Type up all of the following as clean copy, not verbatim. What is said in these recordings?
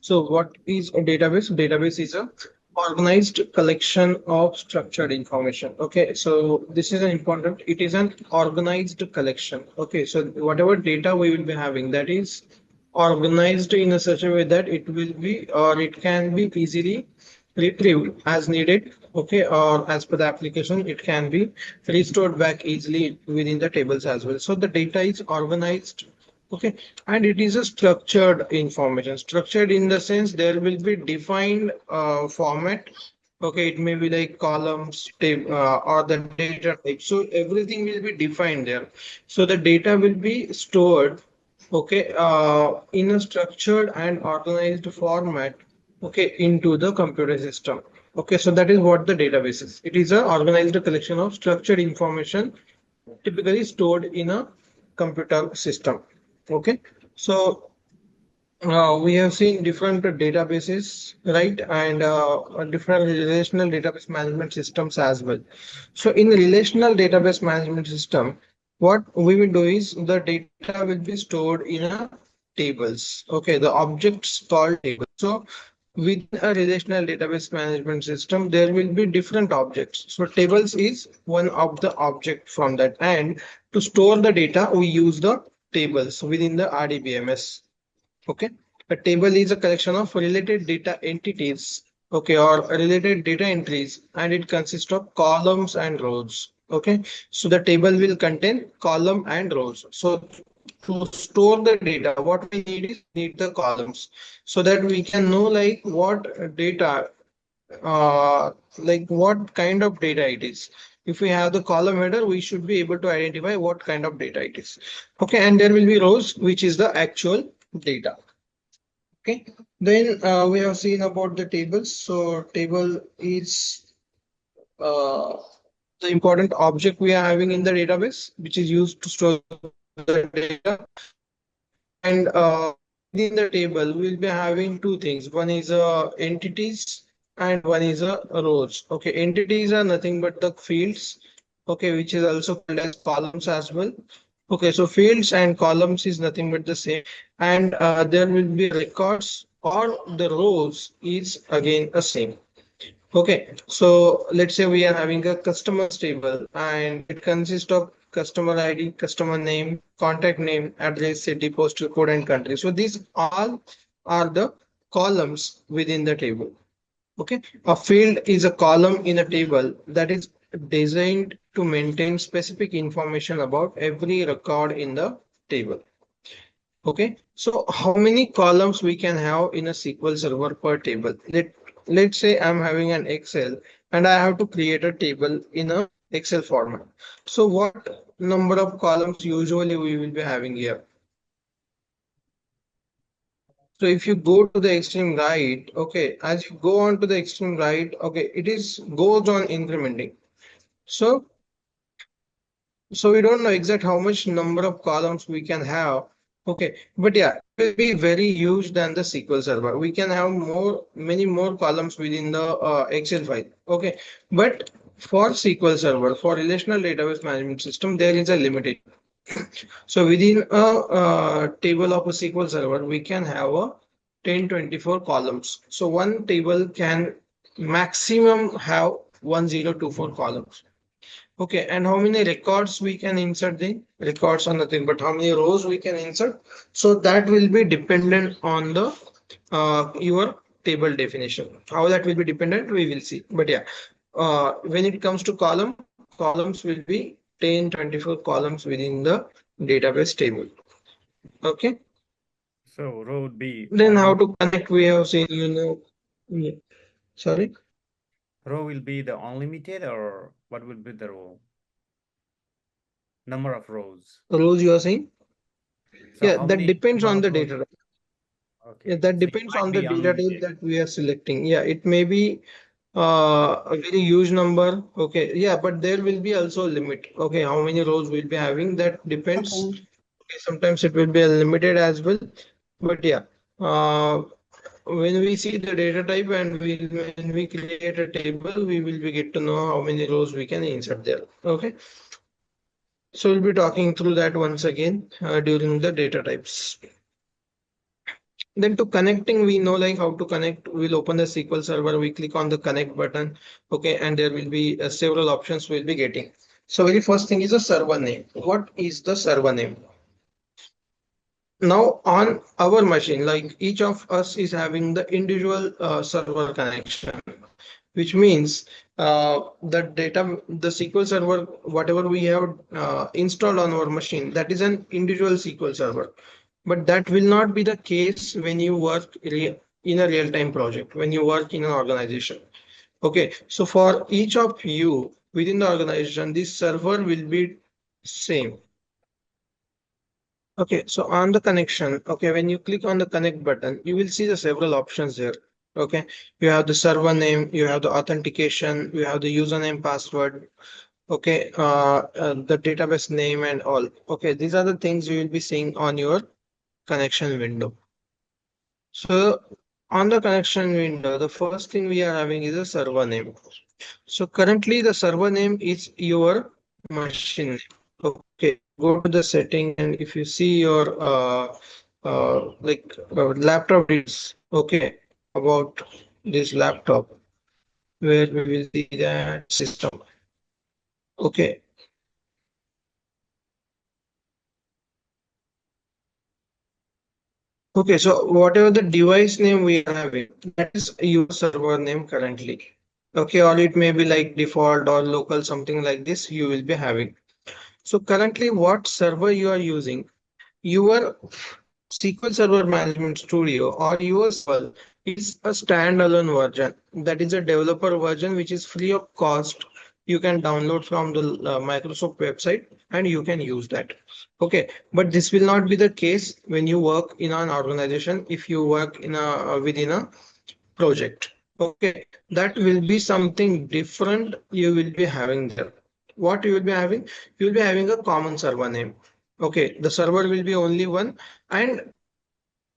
So what is a database? Database is a organized collection of structured information. Okay, so this is an important, it is an organized collection. Okay, so whatever data we will be having, that is organized in a such a way that it will be, or it can be easily retrieved as needed. Okay, or as per the application, it can be restored back easily within the tables as well. So the data is organized. Okay, and it is a structured information. Structured in the sense there will be defined format. Okay, it may be like columns, table, or the data type. So everything will be defined there. So the data will be stored, okay, in a structured and organized format, okay, into the computer system. Okay, so that is what the database is. It is an organized collection of structured information typically stored in a computer system. Okay, so we have seen different databases, right, and different relational database management systems as well. So in relational database management system, what we will do is the data will be stored in a tables. Okay, the objects called tables. So within a relational database management system, there will be different objects. So tables is one of the object from that. And to store the data, we use the tables within the RDBMS. Okay. A table is a collection of related data entities, okay, or related data entries, and it consists of columns and rows. Okay. So the table will contain column and rows. So to store the data, what we need is we need the columns so that we can know like what data, like what kind of data it is. If we have the column header, we should be able to identify what kind of data it is. Okay, and there will be rows, which is the actual data. Okay, then we have seen about the tables. So table is uh, the important object we are having in the database, which is used to store the data. And within the table, we'll be having two things. One is entities and one is rows. Okay, entities are nothing but the fields. Okay, which is also called as columns as well. Okay, so fields and columns is nothing but the same. And there will be records or the rows is again the same. Okay, so let's say we are having a customers table and it consists of customer ID, customer name, contact name, address, city, postal code, and country. So these all are the columns within the table. Okay, a field is a column in a table that is designed to maintain specific information about every record in the table. Okay, so how many columns we can have in a SQL Server per table? Let's say I'm having an Excel and I have to create a table in a Excel format. So what number of columns usually we will be having here? So if you go to the extreme right, okay, as you go on to the extreme right, okay, it is goes on incrementing. So So we don't know exact how much number of columns we can have. Okay, but yeah, it will be very huge than the SQL Server. We can have many more columns within the Excel file. Okay, but for SQL Server, for relational database management system, there is a limitation. So within a table of a SQL Server, we can have a 1024 columns. So one table can maximum have 1024 columns. Okay, and how many records we can insert? The records are nothing, but how many rows we can insert? So that will be dependent on the your table definition. How that will be dependent, we will see. But yeah, when it comes to columns will be 1024 columns within the database table. Okay, So row would be then how unlimited. to connect? We have seen, yeah. Sorry, Row will be the unlimited, or what will be the row? Number of rows. rows you are saying? So Yeah, how that many depends number on of the rows? data. Yeah, Okay, that so it depends might on the be data type unlimited. that we are selecting. Yeah, it may be a very huge number. Okay, yeah, but there will be also a limit. Okay, how many rows we'll be having, that depends. Okay. Okay, sometimes it will be limited as well. But yeah, uh, when we see the data type and when we create a table, we will be get to know how many rows we can insert there. Okay, so we'll be talking through that once again during the data types. Then to connecting, we know like how to connect. We'll open the SQL server, we click on the connect button, okay, and there will be several options we'll be getting. So very first thing is a server name. What is the server name? Now on our machine, like each of us is having the individual server connection, which means the SQL server, whatever we have installed on our machine, that is an individual SQL server. But that will not be the case when you work in a real-time project, when you work in an organization. Okay, so for each of you within the organization, this server will be same. Okay, so on the connection, okay, when you click on the connect button, you will see the several options there. Okay, you have the server name, you have the authentication, you have the username, password, okay, the database name and all. Okay, these are the things you will be seeing on your connection window. So on the connection window, the first thing we are having is a server name. So currently the server name is your machine name. Okay, if you go to the setting and if you see your laptop details, okay, about this laptop, where we will see that system. Okay, okay, so whatever the device name we are having, that is your server name currently. Okay, or it may be like default or local, something like this you will be having. So currently what server you are using, your SQL Server Management Studio or your server is a standalone version. That is a developer version which is free of cost. You can download from the Microsoft website and you can use that. Okay, but this will not be the case when you work in an organization. If you work in a within a project, okay, that will be something different you will be having there. What you will be having? You will be having a common server name. Okay, the server will be only one, and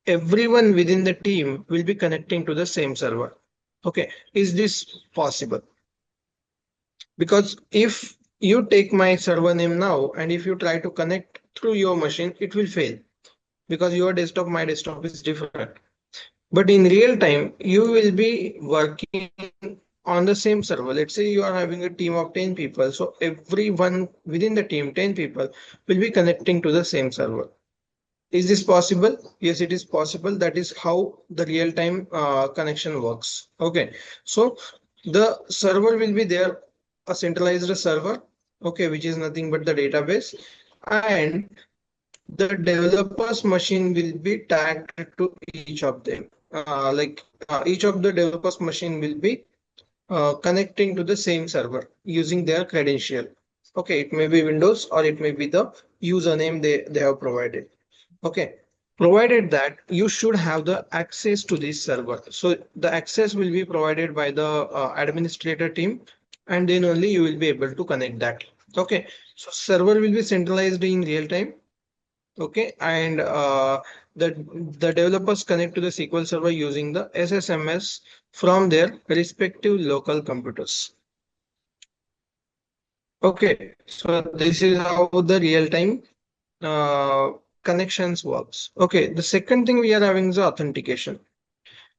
everyone within the team will be connecting to the same server. Okay, is this possible? Because if you take my server name now and if you try to connect through your machine, it will fail because your desktop, my desktop is different. But in real time, you will be working on the same server. Let's say you are having a team of 10 people. So everyone within the team, 10 people, will be connecting to the same server. Is this possible? Yes, it is possible. That is how the real-time connection works. Okay, so the server will be there, a centralized server, okay, which is nothing but the database, and the developer's machine will be tagged to each of them. Each of the developer's machine will be connecting to the same server using their credential. Okay, it may be Windows or it may be the username they have provided. Okay, provided that you should have the access to this server. So the access will be provided by the administrator team, and then only you will be able to connect that. Okay, so server will be centralized in real time. Okay, and the developers connect to the SQL server using the SSMS from their respective local computers. Okay, so this is how the real-time uh, connections works. Okay, the second thing we are having is authentication.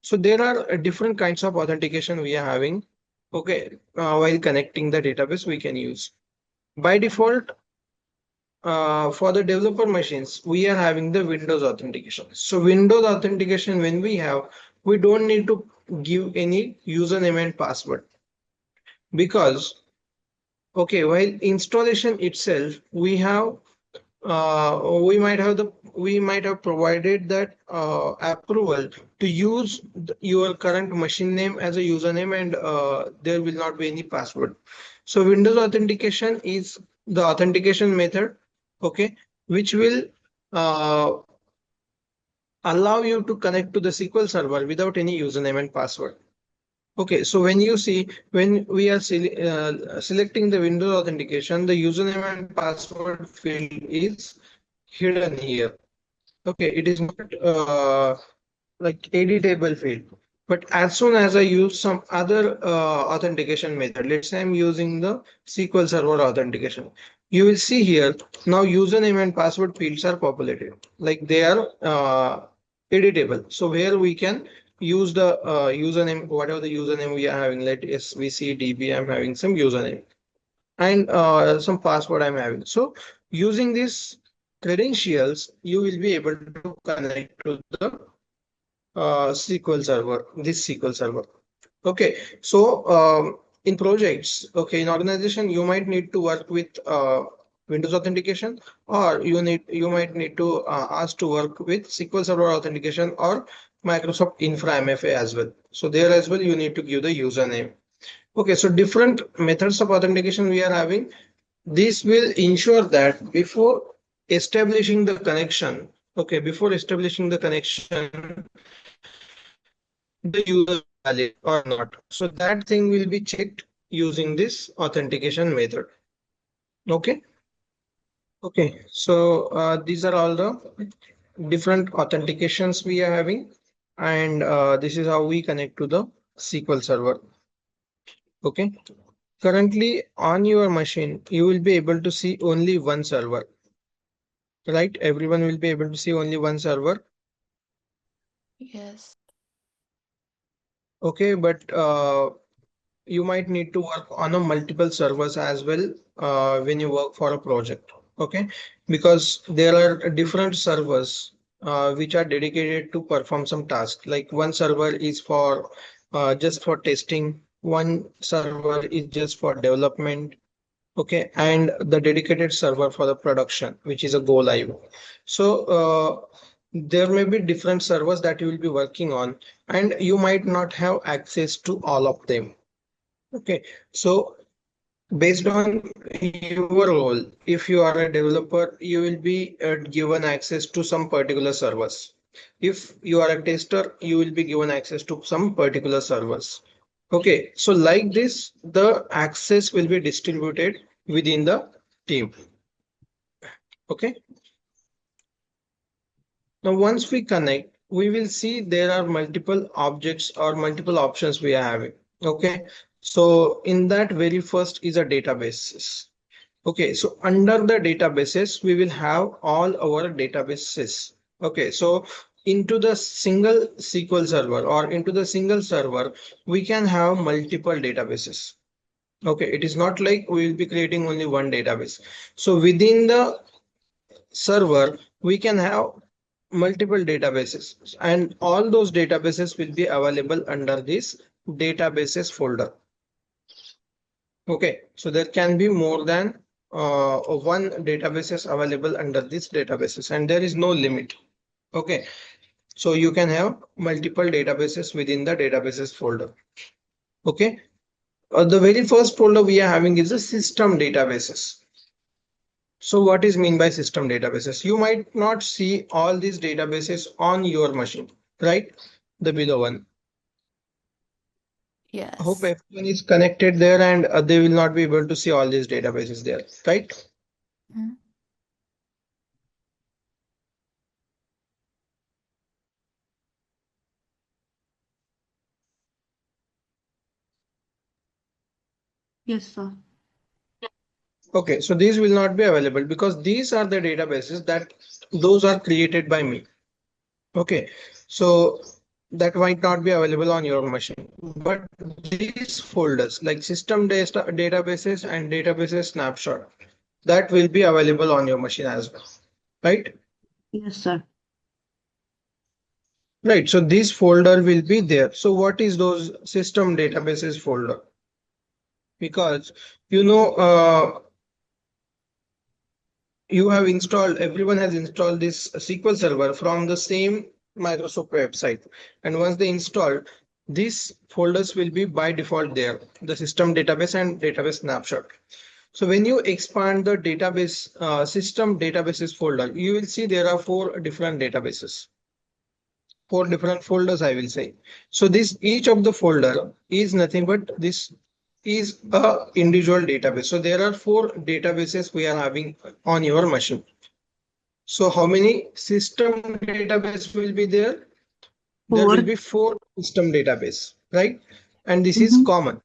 So there are different kinds of authentication we are having. Okay, while connecting the database, we can use. By default, for the developer machines, we are having the Windows authentication. So Windows authentication, when we have, we don't need to give any username and password because, okay, while installation itself, we might have provided that approval to use your current machine name as a username and there will not be any password. So Windows authentication is the authentication method, okay, which will uh, allow you to connect to the SQL server without any username and password. Okay, so when you see, when we are selecting the Windows authentication, the username and password field is hidden here. Okay, it is not like editable field. But as soon as I use some other authentication method, let's say I'm using the SQL Server authentication, you will see here now username and password fields are populated. Like they are editable. So where we can use the username, whatever the username we are having, let SVCDB, I'm having some username and some password I'm having. So using these credentials, you will be able to connect to the SQL server, this SQL server. Okay, so in projects, okay, in organization, you might need to work with Windows authentication, or you might need to ask to work with SQL Server authentication or Microsoft Infra MFA as well. So there as well, you need to give the username. Okay, so different methods of authentication we are having. This will ensure that before establishing the connection, okay, before establishing the connection, the user is valid or not. So that thing will be checked using this authentication method. Okay. Okay. So these are all the different authentications we are having. And this is how we connect to the SQL server. Okay. Currently on your machine, you will be able to see only one server, right? Everyone will be able to see only one server. Yes. Okay. But you might need to work on a multiple servers as well when you work for a project. Okay, because there are different servers which are dedicated to perform some task. Like one server is for just for testing, one server is just for development. Okay, and the dedicated server for the production, which is a go live. So there may be different servers that you will be working on, and you might not have access to all of them. Okay, so based on your role, if you are a developer, you will be given access to some particular servers. If you are a tester, you will be given access to some particular servers. Okay, so like this, the access will be distributed within the team. Okay, now once we connect, we will see there are multiple objects or multiple options we are having. Okay, so in that very first is a database. Okay, so under the databases, we will have all our databases. Okay, so into the single SQL server or into the single server, we can have multiple databases. Okay, it is not like we will be creating only one database. So within the server, we can have multiple databases, and all those databases will be available under this databases folder. Okay, so there can be more than one databases available under these databases, and there is no limit. Okay, so you can have multiple databases within the databases folder. Okay, the very first folder we are having is the system databases. So what is mean by system databases? You might not see all these databases on your machine, right? The below one. I hope Yes. everyone is connected there, and they will not be able to see all these databases there, right? Mhm. Yes, sir. Okay, so these will not be available because these are the databases that those are created by me. Okay, so that might not be available on your machine, but these folders like system data databases and databases snapshot, that will be available on your machine as well, right? Yes, sir. Right, so this folder will be there. So what is those system databases folder? Because you know you have installed, everyone has installed this SQL Server from the same Microsoft website. And once they install, these folders will be by default there, the system database and database snapshot. So when you expand the database system databases folder, you will see there are four different databases, four different folders, I will say. So this each of the folder is nothing but this is a individual database. So there are four databases we are having on your machine. So how many system database will be there? There will Four. be four system database, right? And this is Mm-hmm. common.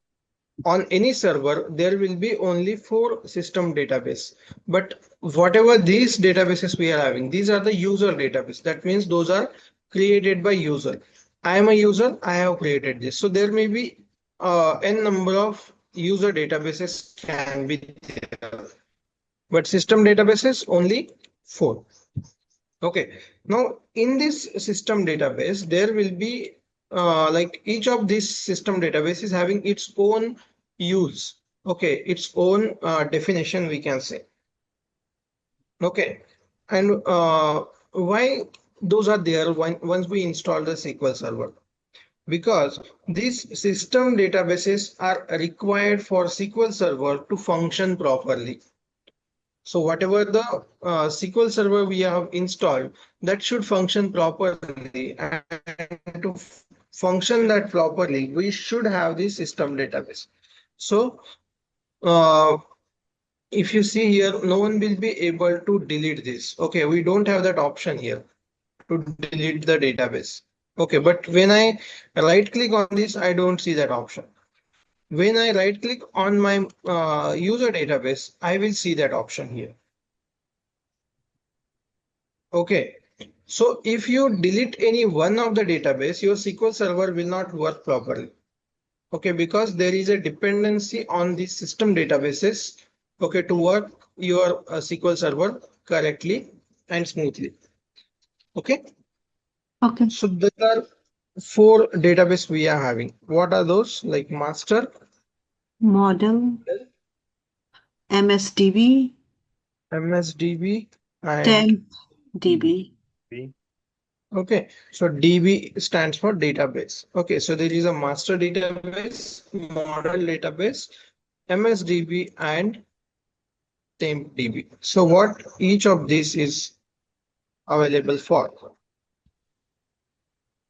On any server, there will be only four system database. But whatever these databases we are having, these are the user database. That means those are created by user. I am a user, I have created this. So there may be n number of user databases can be there, but system databases only 4. Okay. Now in this system database, there will be like each of these system database is having its own use. Okay, its own definition we can say. Okay, and why those are there once we install the SQL Server? Because these system databases are required for SQL Server to function properly. So whatever the SQL Server we have installed, that should function properly, and to function that properly, we should have the system database. So uh, if you see here, no one will be able to delete this. Okay, we don't have that option here to delete the database. Okay, but when I right click on this, I don't see that option. When I right click on my user database, I will see that option here. Okay, so if you delete any one of the database, your SQL Server will not work properly. Okay, because there is a dependency on the system databases, okay, to work your SQL Server correctly and smoothly. Okay, Okay. so there are 4 database we are having. What are those? Like master, Model, MSDB, MSDB, and temp DB. okay, so DB stands for database. Okay, so there is a master database, model database, MSDB, and temp DB. So what each of these is available for?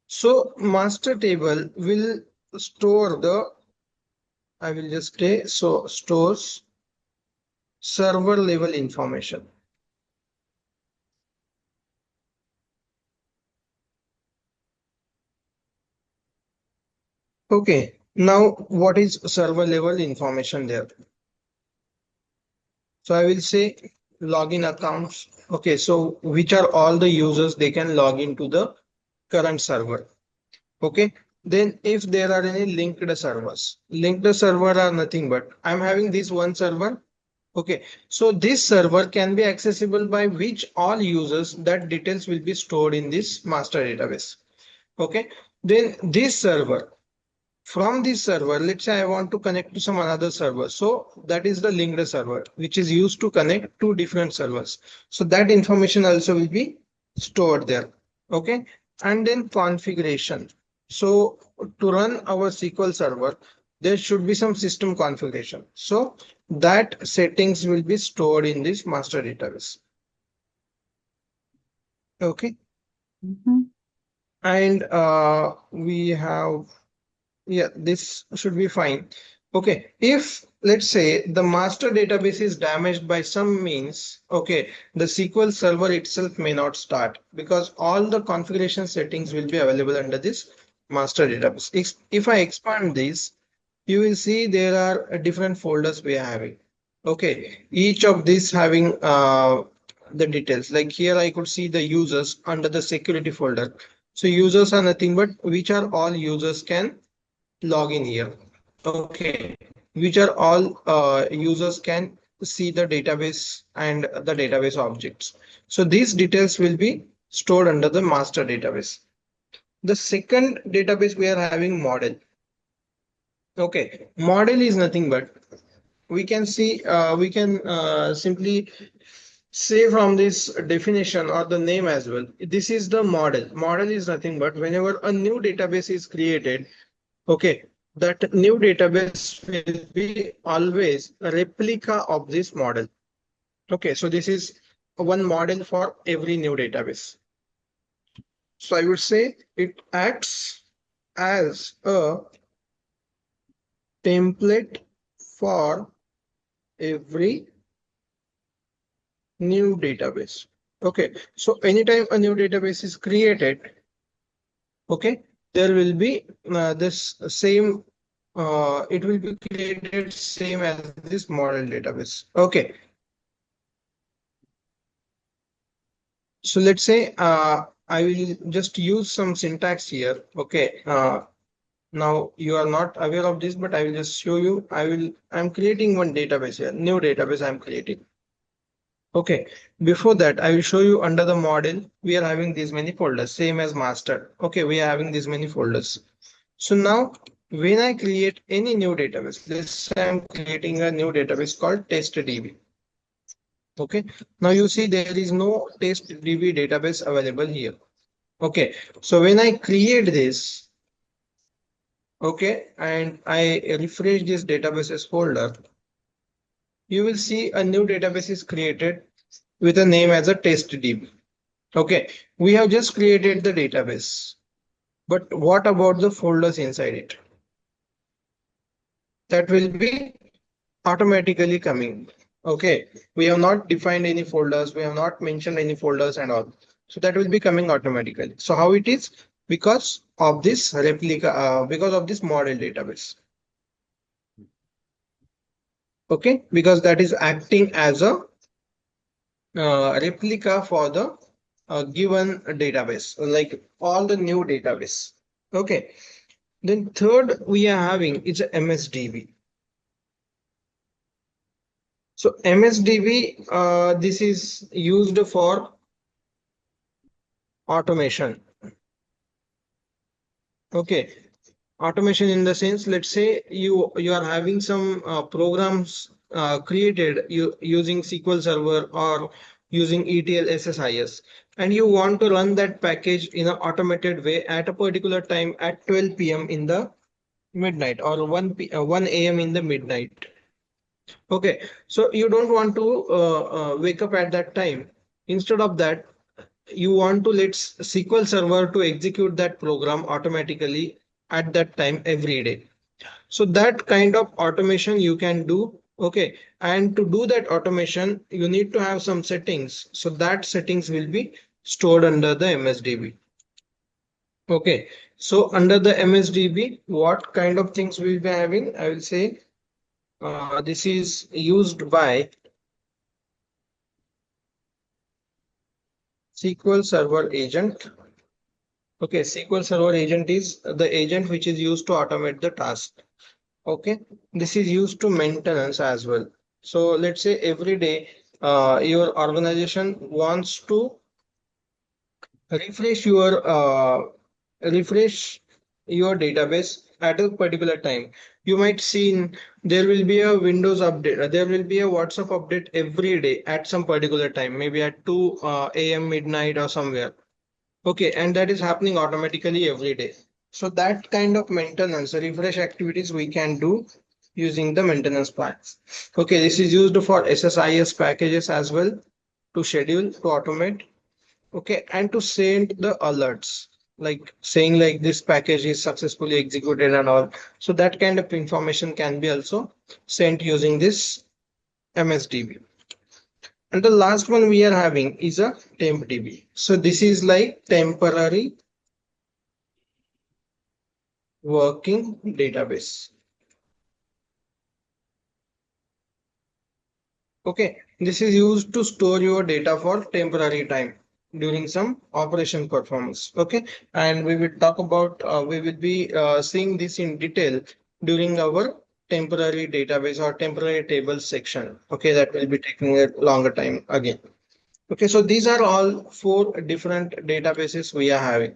So master table will store the, I will just say, so stores server level information. Okay, now what is server level information there? So I will say login accounts. Okay, so which are all the users they can log into the current server. Okay, then if there are any linked server are nothing but I'm having this one server. Okay, so this server can be accessible by which all users, that details will be stored in this master database. Okay, then this server, from this server, let's say I want to connect to some another server. So that is the linked server, which is used to connect to different servers. So that information also will be stored there. Okay. And then configuration. So to run our SQL server, there should be some system configuration. So that settings will be stored in this master database. Okay. Mhm. And we have, yeah, this should be fine. Okay, if let's say the master database is damaged by some means, okay, the SQL server itself may not start because all the configuration settings will be available under this master database. If I expand this, you will see there are different folders we are having. Okay, each of these having the details. Like here, I could see the users under the security folder. So users are nothing but which are all users can log in here. Okay, which are all users can see the database and the database objects. So these details will be stored under the master database. The second database we are having model. Okay, model is nothing but we can see we can simply say from this definition or the name as well. This is the model. Model is nothing but whenever a new database is created, okay, that new database will be always a replica of this model. Okay, so this is one model for every new database. So I would say it acts as a template for every new database. Okay, so anytime a new database is created, okay, there will be this same it will be created same as this model database. Okay, so let's say I will just use some syntax here. Okay. Now you are not aware of this, but I will just show you. I'm creating one database here, new database I'm creating. Okay. Before that, I will show you under the model, we are having these many folders, same as master. Okay. We are having these many folders. So now when I create any new database, let's say I'm creating a new database called testDB. Okay. Now you see there is no testDB database available here. Okay. So when I create this, okay, and I refresh this databases folder, you will see a new database is created with a name as a testDB. Okay, we have just created the database, but what about the folders inside it? That will be automatically coming. Okay, we have not defined any folders, we have not mentioned any folders and all. So that will be coming automatically. So how it is? Because of this replica, because of this model database. Okay, because that is acting as a replica for the given database, like all the new database. Okay, then third we are having is a MSDB. So MSDB, this is used for automation. Okay, automation in the sense, let's say you are having some programs created using SQL Server or using ETL SSIS, and you want to run that package in an automated way at a particular time at 12 p.m. in the midnight or 1 a.m. in the midnight. Okay, so you don't want to wake up at that time. Instead of that, you want to let SQL Server to execute that program automatically at that time every day. So that kind of automation you can do. Okay, and to do that automation, you need to have some settings. So that settings will be stored under the MSDB. Okay, so under the MSDB, what kind of things we'll be having? I will say this is used by SQL Server agent. Okay, SQL Server agent is the agent which is used to automate the task. Okay, this is used to maintenance as well. So let's say every day your organization wants to refresh your refresh your database at a particular time. You might see there will be a Windows update, there will be a WhatsApp update every day at some particular time, maybe at 2 a.m. midnight or somewhere. Okay, and that is happening automatically every day. So that kind of maintenance, refresh activities we can do using the maintenance plans. Okay, this is used for SSIS packages as well to schedule, to automate. Okay, and to send the alerts, like saying like this package is successfully executed and all. So that kind of information can be also sent using this MSDB. And the last one we are having is a temp DB. So this is like temporary working database. Okay, this is used to store your data for temporary time during some operation performance. Okay, and we will talk about, we will be seeing this in detail during our temporary database or temporary table section. Okay, that will be taking a longer time again. Okay, so these are all four different databases we are having.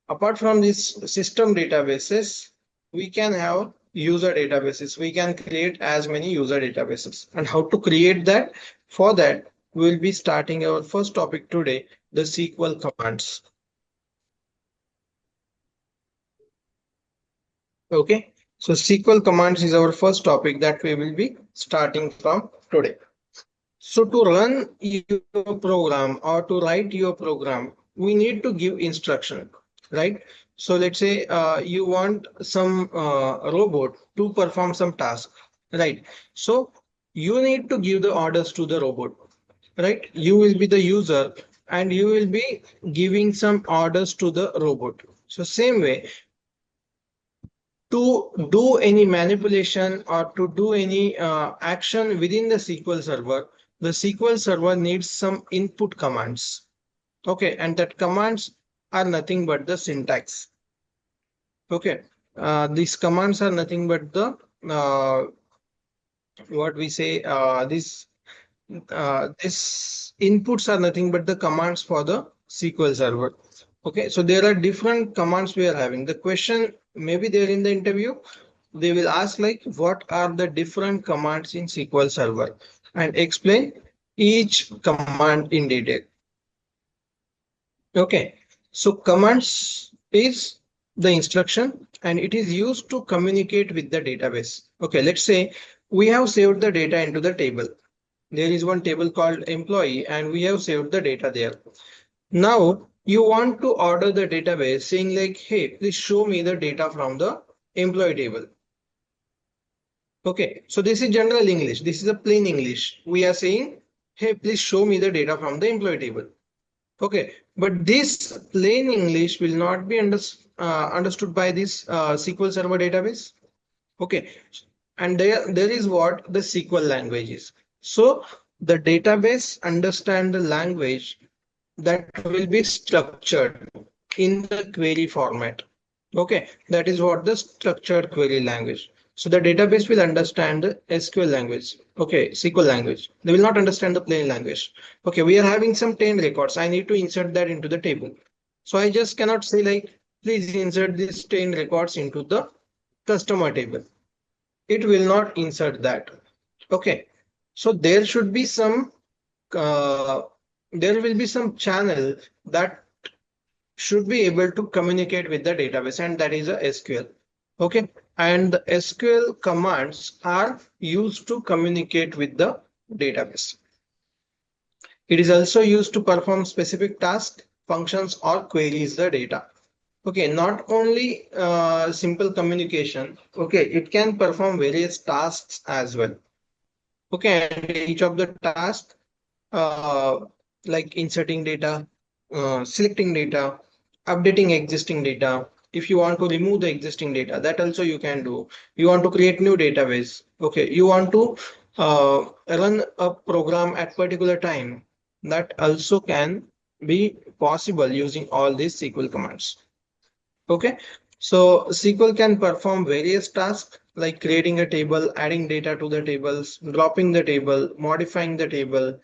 Apart from these system databases, we can have user databases. We can create as many user databases. And how to create that? For that, we'll be starting our first topic today, the SQL commands. Okay, so SQL commands is our first topic that we will be starting from today. So to run your program or to write your program, we need to give instruction, right? So let's say you want some robot to perform some task, right? So you need to give the orders to the robot, right? You will be the user and you will be giving some orders to the robot. So same way, to do any manipulation or to do any action within the SQL server, the SQL server needs some input commands. Okay, and that commands are nothing but the syntax. Okay, these commands are nothing but the what we say this inputs are nothing but the commands for the SQL server. Okay, so there are different commands we are having. The question maybe there in the interview, they will ask like what are the different commands in SQL server and explain each command in detail. Okay, so commands is the instruction and it is used to communicate with the database. Okay, let's say we have saved the data into the table. There is one table called employee and we have saved the data there. Now you want to order the database saying like, hey, please show me the data from the employee table. Okay, so this is general English. This is a plain English. We are saying, hey, please show me the data from the employee table. Okay, but this plain English will not be understood by this SQL Server database. Okay, and there is what the SQL language is. So the database understand the language that will be structured in the query format. Okay, that is what the structured query language. So the database will understand the SQL language. Okay, SQL language. They will not understand the plain language. Okay, we are having some 10 records. I need to insert that into the table. So I just cannot say like, please insert these 10 records into the customer table. It will not insert that. Okay, so there should be some uh, there will be some channel that should be able to communicate with the database, and that is a SQL. Okay, and the SQL commands are used to communicate with the database. It is also used to perform specific tasks, functions, or queries the data. Okay, not only simple communication. Okay, it can perform various tasks as well. Okay, and each of the tasks uh, like inserting data, selecting data, updating existing data. If you want to remove the existing data, that also you can do. You want to create new database. Okay, you want to run a program at particular time. That also can be possible using all these SQL commands. Okay, so SQL can perform various tasks like creating a table, adding data to the tables, dropping the table, modifying the table,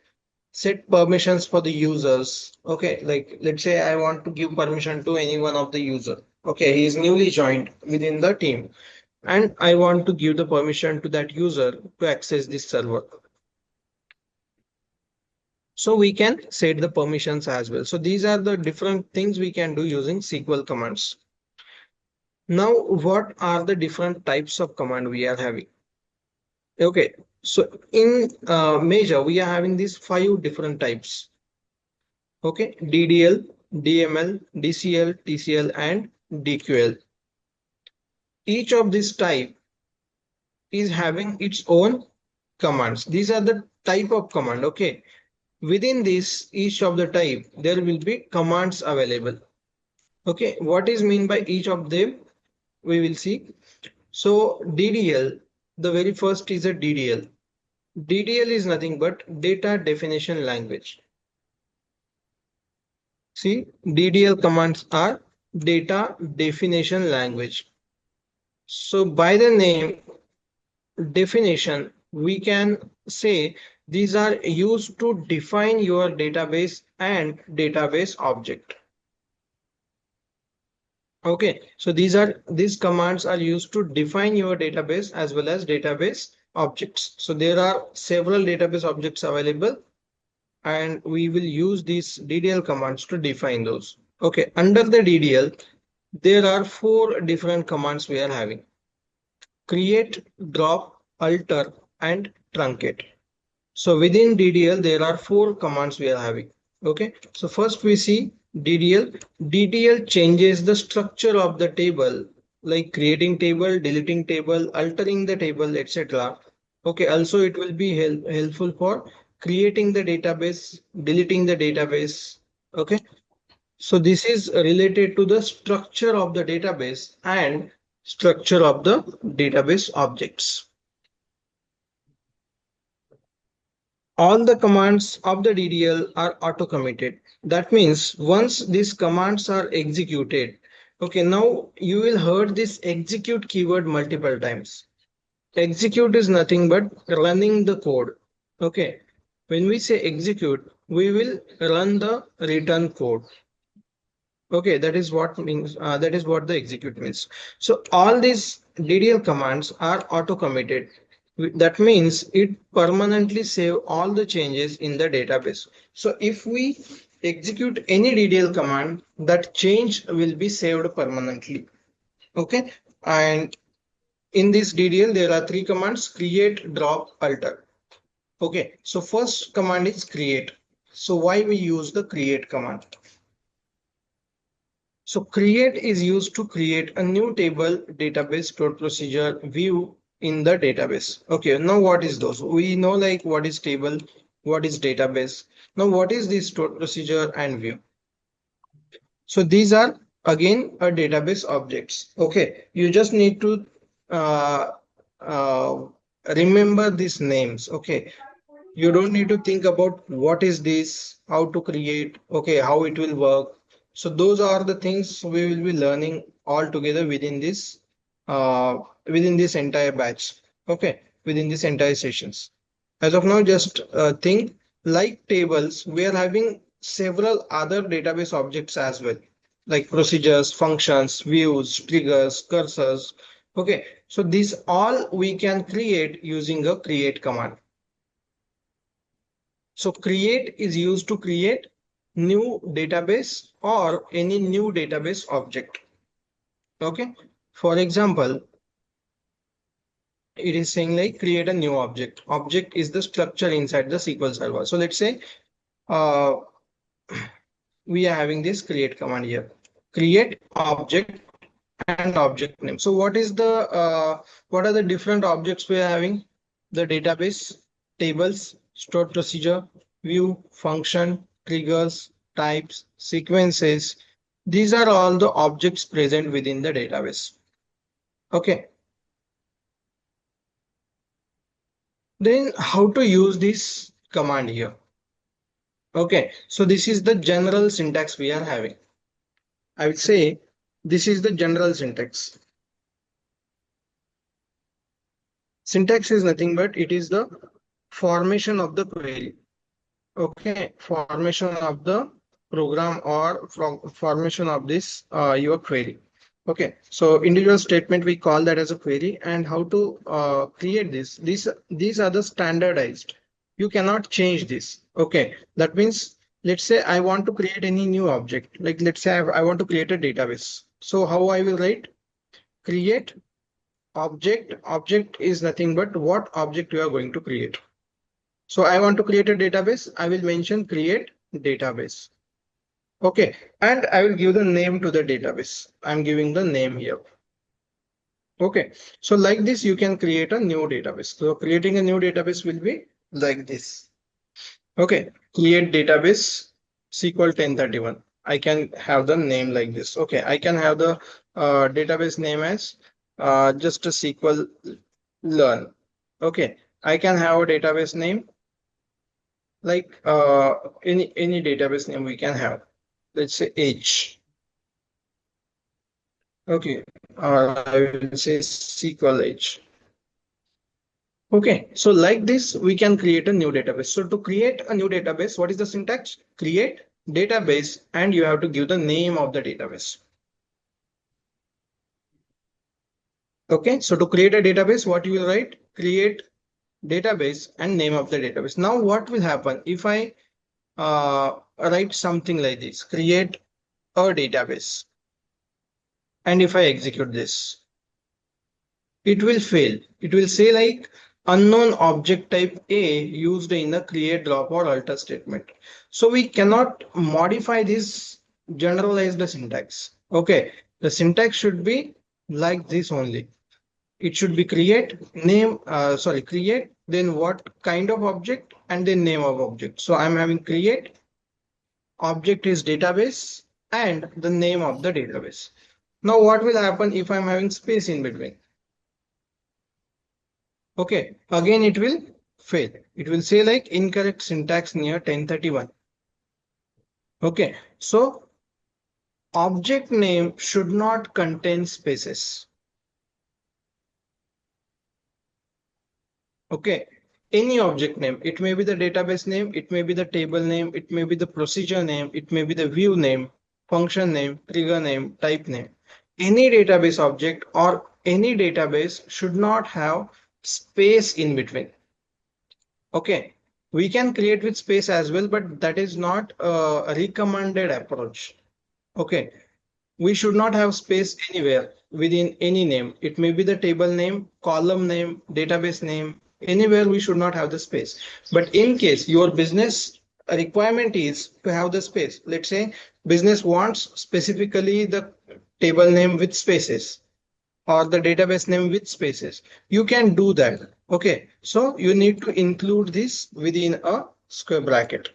set permissions for the users. Okay, like let's say I want to give permission to any one of the user. Okay, he is newly joined within the team and I want to give the permission to that user to access this server. So we can set the permissions as well. So these are the different things we can do using SQL commands. Now, what are the different types of command we are having? Okay, so in Measure, we are having these 5 different types. Okay, DDL, DML, DCL, TCL, and DQL. Each of this type is having its own commands. These are the type of command. Okay, within this, each of the type, there will be commands available. Okay, what is mean by each of them? We will see. So DDL, the very first is a DDL. DDL is nothing but data definition language. See, DDL commands are data definition language. So by the name definition, we can say these are used to define your database and database object. Okay, so these commands are used to define your database as well as database objects. So there are several database objects available and we will use these DDL commands to define those. Okay, under the DDL, there are 4 different commands we are having: create, drop, alter, and truncate. So within DDL, there are 4 commands we are having. Okay, so first we see DDL. DDL changes the structure of the table, like creating table, deleting table, altering the table, etc. Okay, also it will be helpful for creating the database, deleting the database. Okay, so this is related to the structure of the database and structure of the database objects. All the commands of the DDL are auto committed. That means once these commands are executed, okay, now you will heard this execute keyword multiple times. Execute is nothing but running the code. Okay. When we say execute, we will run the return code. Okay, that is what means, that is what the execute means. So all these DDL commands are auto committed. That means it permanently save all the changes in the database. So if we execute any DDL command, that change will be saved permanently. Okay. And in this DDL, there are three commands: create, drop, alter. Okay. So first command is create. So why we use the create command? So create is used to create a new table, database, stored procedure, view in the database. Okay, now what is those? We know like what is table, what is database. Now what is this stored procedure and view? So these are again a database objects. Okay, you just need to uh, uh, remember these names. Okay, you don't need to think about what is this, how to create, okay, how it will work. So those are the things we will be learning all together uh, within this entire batch. Okay, within this entire sessions. As of now, just think like tables, we are having several other database objects as well, like procedures, functions, views, triggers, cursors. Okay, so these all we can create using a create command. So create is used to create new database or any new database object. Okay. For example, it is saying like create a new object. Object is the structure inside the SQL server. So let's say uh, we are having this create command here. Create object and object name. So what are the different objects we are having? The database, tables, stored procedure, view, function, triggers, types, sequences. These are all the objects present within the database. Okay. Then how to use this command here? Okay. So this is the general syntax we are having. I would say this is the general syntax. Syntax is nothing but it is the formation of the query. Okay, formation of the program or from formation of this your query. Okay, so individual statement we call that as a query, and how to create this. These are the standardized. You cannot change this. Okay, that means let's say I want to create any new object. Like let's say I want to create a database. So how I will write create object. Object is nothing but what object you are going to create. So I want to create a database. I will mention create database. Okay. And I will give the name to the database. I'm giving the name here. Okay. So like this, you can create a new database. So creating a new database will be like this. Okay. Create database SQL 1031. I can have the name like this. Okay. I can have the database name as just a SQL learn. Okay. I can have a database name like any database name we can have. Let's say H. Okay, or I will say SQL H. Okay, so like this we can create a new database. So to create a new database, what is the syntax? Create database, and you have to give the name of the database. Okay, so to create a database, what you will write? Create database and name of the database. Now what will happen if I write something like this? Create a database. And if I execute this, it will fail. It will say like unknown object type A used in the create, drop or alter statement. So we cannot modify this generalized syntax. Okay, the syntax should be like this only. It should be create name, create, then what kind of object and then name of object. So I'm having create, object is database and the name of the database. Now what will happen if I'm having space in between? Okay, again it will fail. It will say like incorrect syntax near 1031. Okay, so object name should not contain spaces. Okay, any object name, it may be the database name, it may be the table name, it may be the procedure name, it may be the view name, function name, trigger name, type name. Any database object or any database should not have space in between. Okay, we can create with space as well, but that is not a recommended approach. Okay, we should not have space anywhere within any name. It may be the table name, column name, database name, anywhere we should not have the space. But in case your business requirement is to have the space, let's say business wants specifically the table name with spaces or the database name with spaces, you can do that. Okay, so you need to include this within a square bracket.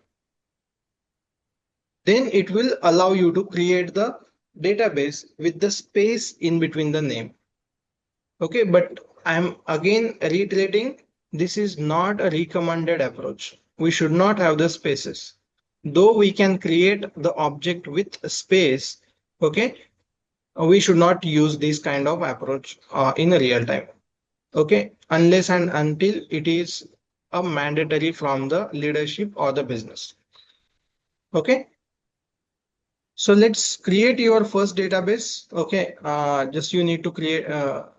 Then it will allow you to create the database with the space in between the name. Okay, but I'm again reiterating, this is not a recommended approach. We should not have the spaces. Though we can create the object with a space, okay, we should not use this kind of approach in a real time. Okay, unless and until it is a mandatory from the leadership or the business. Okay. So let's create your first database. Okay, just you need to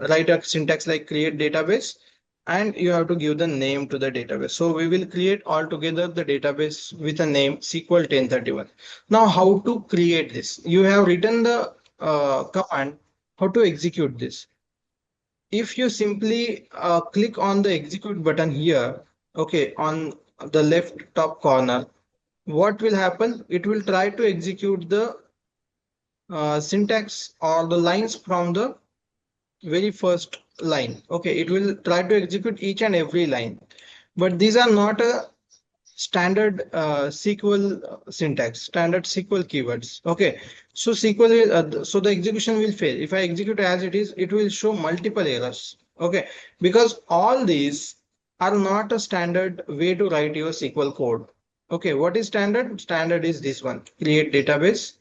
write a syntax like create database, and you have to give the name to the database. So we will create altogether the database with a name SQL 1031. Now, how to create this? You have written the command, how to execute this. If you simply click on the execute button here, okay, on the left top corner, what will happen? It will try to execute the syntax or the lines from the very first line. Okay, it will try to execute each and every line, but these are not a standard SQL syntax, standard SQL keywords. Okay, so so the execution will fail. If I execute as it is, it will show multiple errors. Okay, because all these are not a standard way to write your SQL code. Okay, what is standard? Standard is this one, create database.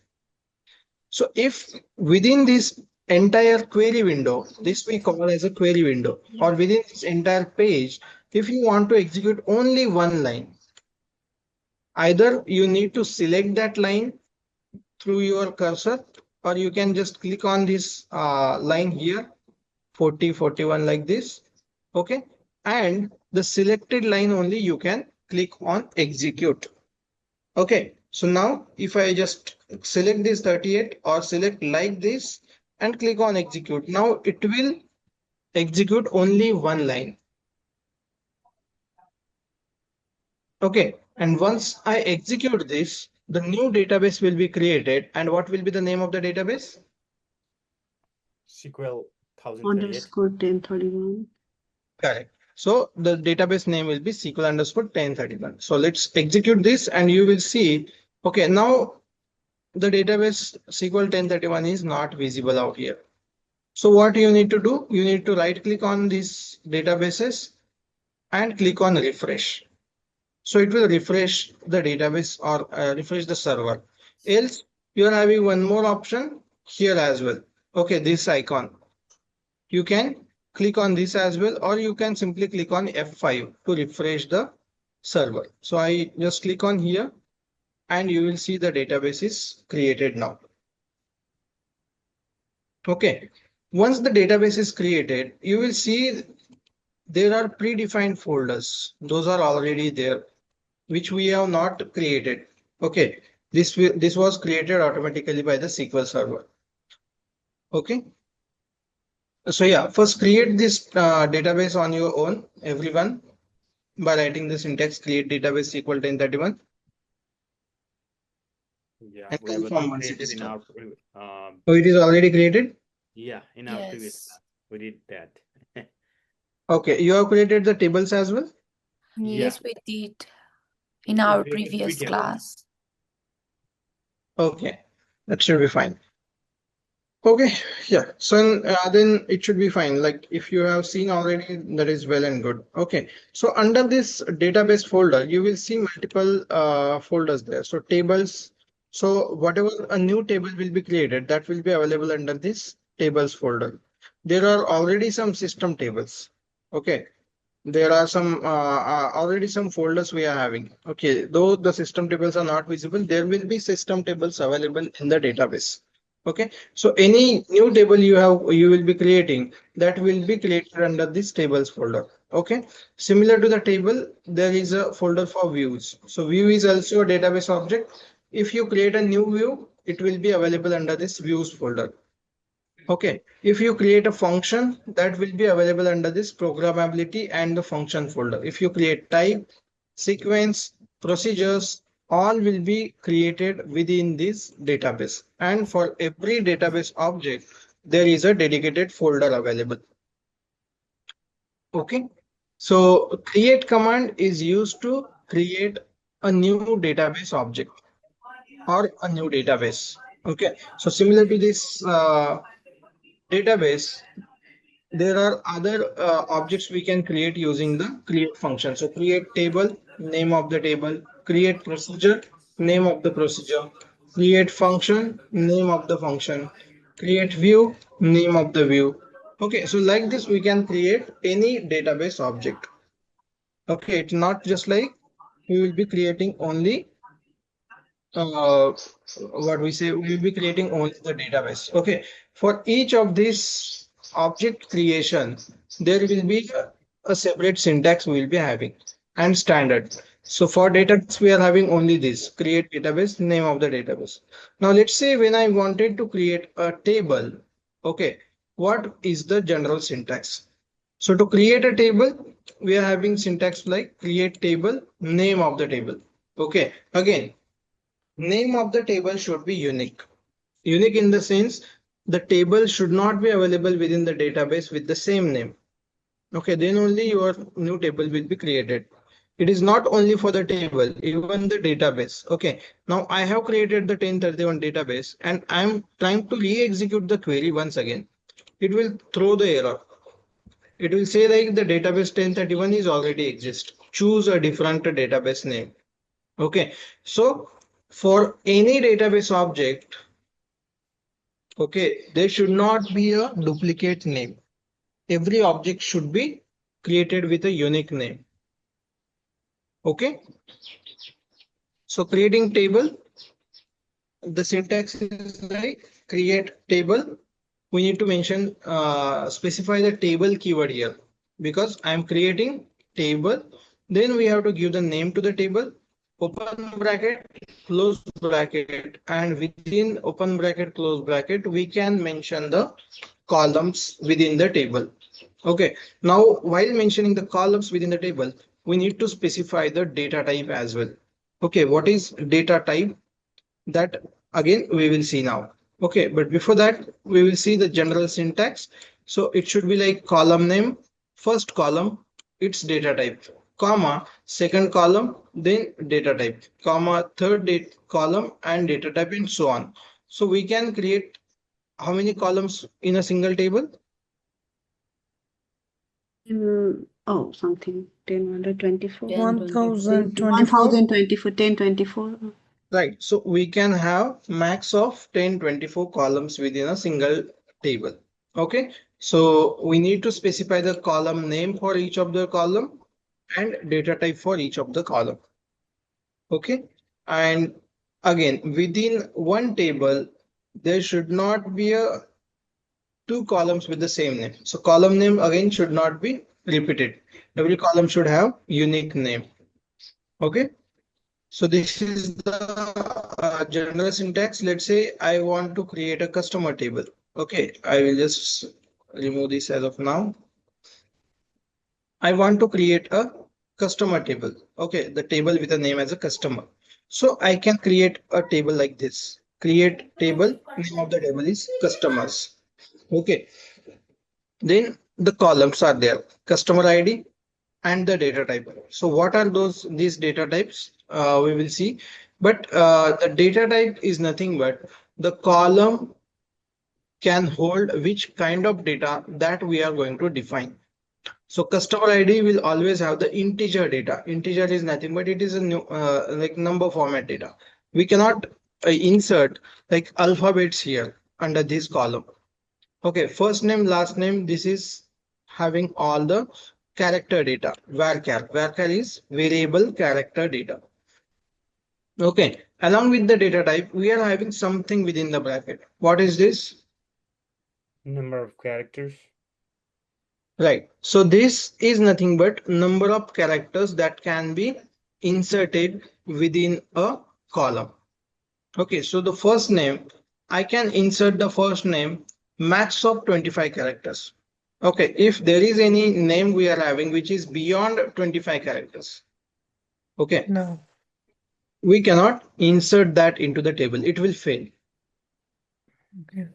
So if within this entire query window, this we call as a query window, or within this entire page, if you want to execute only one line, either you need to select that line through your cursor, or you can just click on this line here, 40, 41 like this. Okay. And the selected line only you can click on execute. Okay. So now if I just select this 38 or select like this and click on execute, now it will execute only one line. Okay. And once I execute this, the new database will be created. And what will be the name of the database? SQL 1038. Underscore 1031. Correct. So the database name will be SQL underscore 1031. So let's execute this and you will see, okay, now the database SQL 1031 is not visible out here. So what you need to do, you need to right click on these databases and click on refresh. So it will refresh the database or refresh the server. Else you're having one more option here as well. Okay, this icon. You can click on this as well, or you can simply click on F5 to refresh the server. So I just click on here and you will see the database is created now. Okay. Once the database is created, you will see there are predefined folders. Those are already there, which we have not created. Okay. This was created automatically by the SQL server. Okay. So yeah, first create this database on your own, everyone, by writing the syntax create database SQL 1031. Yeah, And we have confirm already once it created is in done. our Oh, it is already created? yeah, in our previous Yes. class. We did that. Okay, you have created the tables as well? Yes, we did in We our created three previous tables. class. Okay, that should be fine. Okay, yeah, so then it should be fine. Like if you have seen already, that is well and good. Okay, so under this database folder, you will see multiple folders there. So tables. So whatever a new table will be created, that will be available under this tables folder. There are already some system tables. Okay. There are some already some folders we are having. Okay. Though the system tables are not visible, there will be system tables available in the database. Okay. So any new table you will be creating, that will be created under this tables folder. Okay. Similar to the table, there is a folder for views. So view is also a database object. If you create a new view, it will be available under this views folder. Okay, if you create a function, that will be available under this programmability and the function folder. If you create type, sequence, procedures, all will be created within this database. And for every database object, there is a dedicated folder available. Okay, so create command is used to create a new database object or a new database. Okay, so similar to this database, there are other objects we can create using the create function. So create table, name of the table, create procedure, name of the procedure, create function, name of the function, create view, name of the view. Okay, so like this, we can create any database object. Okay, it's not just like we will be creating only uh, what we say, we will be creating only the database. Okay, for each of these object creation, there will be a separate syntax we will be having and standard. So for database, we are having only this create database, name of the database. Now let's say when I wanted to create a table, okay, what is the general syntax? So to create a table, we are having syntax like create table, name of the table. Okay, again, name of the table should be unique. Unique in the sense the table should not be available within the database with the same name. Okay, then only your new table will be created. It is not only for the table, even the database. Okay, now I have created the 1031 database and I'm trying to re-execute the query once again. It will throw the error. It will say like the database 1031 is already exist. Choose a different database name. Okay, so for any database object, okay, there should not be a duplicate name. Every object should be created with a unique name. Okay, so creating table, the syntax is like create table. We need to mention, specify the table keyword here because I'm creating table. Then we have to give the name to the table, open bracket, close bracket, and within open bracket, close bracket, we can mention the columns within the table. Okay, now while mentioning the columns within the table, we need to specify the data type as well. Okay, what is data type? That again we will see now. Okay, but before that we will see the general syntax. So it should be like column name, first column, its data type, comma, second column, then data type, comma, third date column and data type, and so on. So we can create how many columns in a single table? Oh, something. 1024. 1024. 1024. 1024. Right, so we can have max of 1024 columns within a single table. Okay, so we need to specify the column name for each of the column and data type for each of the column. Okay, and again within one table there should not be a two columns with the same name. So column name again should not be repeated. Every column should have unique name. Okay. So this is the general syntax. Let's say I want to create a customer table. Okay, I will just remove this as of now. I want to create a customer table. Okay, the table with a name as a customer. So I can create a table like this. Create table, name of the table is customers. Okay, then the columns are there, customer ID and the data type. So what are these data types? We will see. But the data type is nothing but the column can hold which kind of data that we are going to define. So customer ID will always have the integer data. Integer is nothing but it is a new, like number format data. We cannot insert like alphabets here under this column. Okay, first name, last name, this is having all the character data. Varchar. Varchar is variable character data. Okay, along with the data type, we are having something within the bracket. What is this? Number of characters. Right. So this is nothing but number of characters that can be inserted within a column. Okay, so the first name, I can insert the first name max of 25 characters. Okay, if there is any name we are having which is beyond 25 characters, okay, No. we cannot insert that into the table. It will fail. Okay.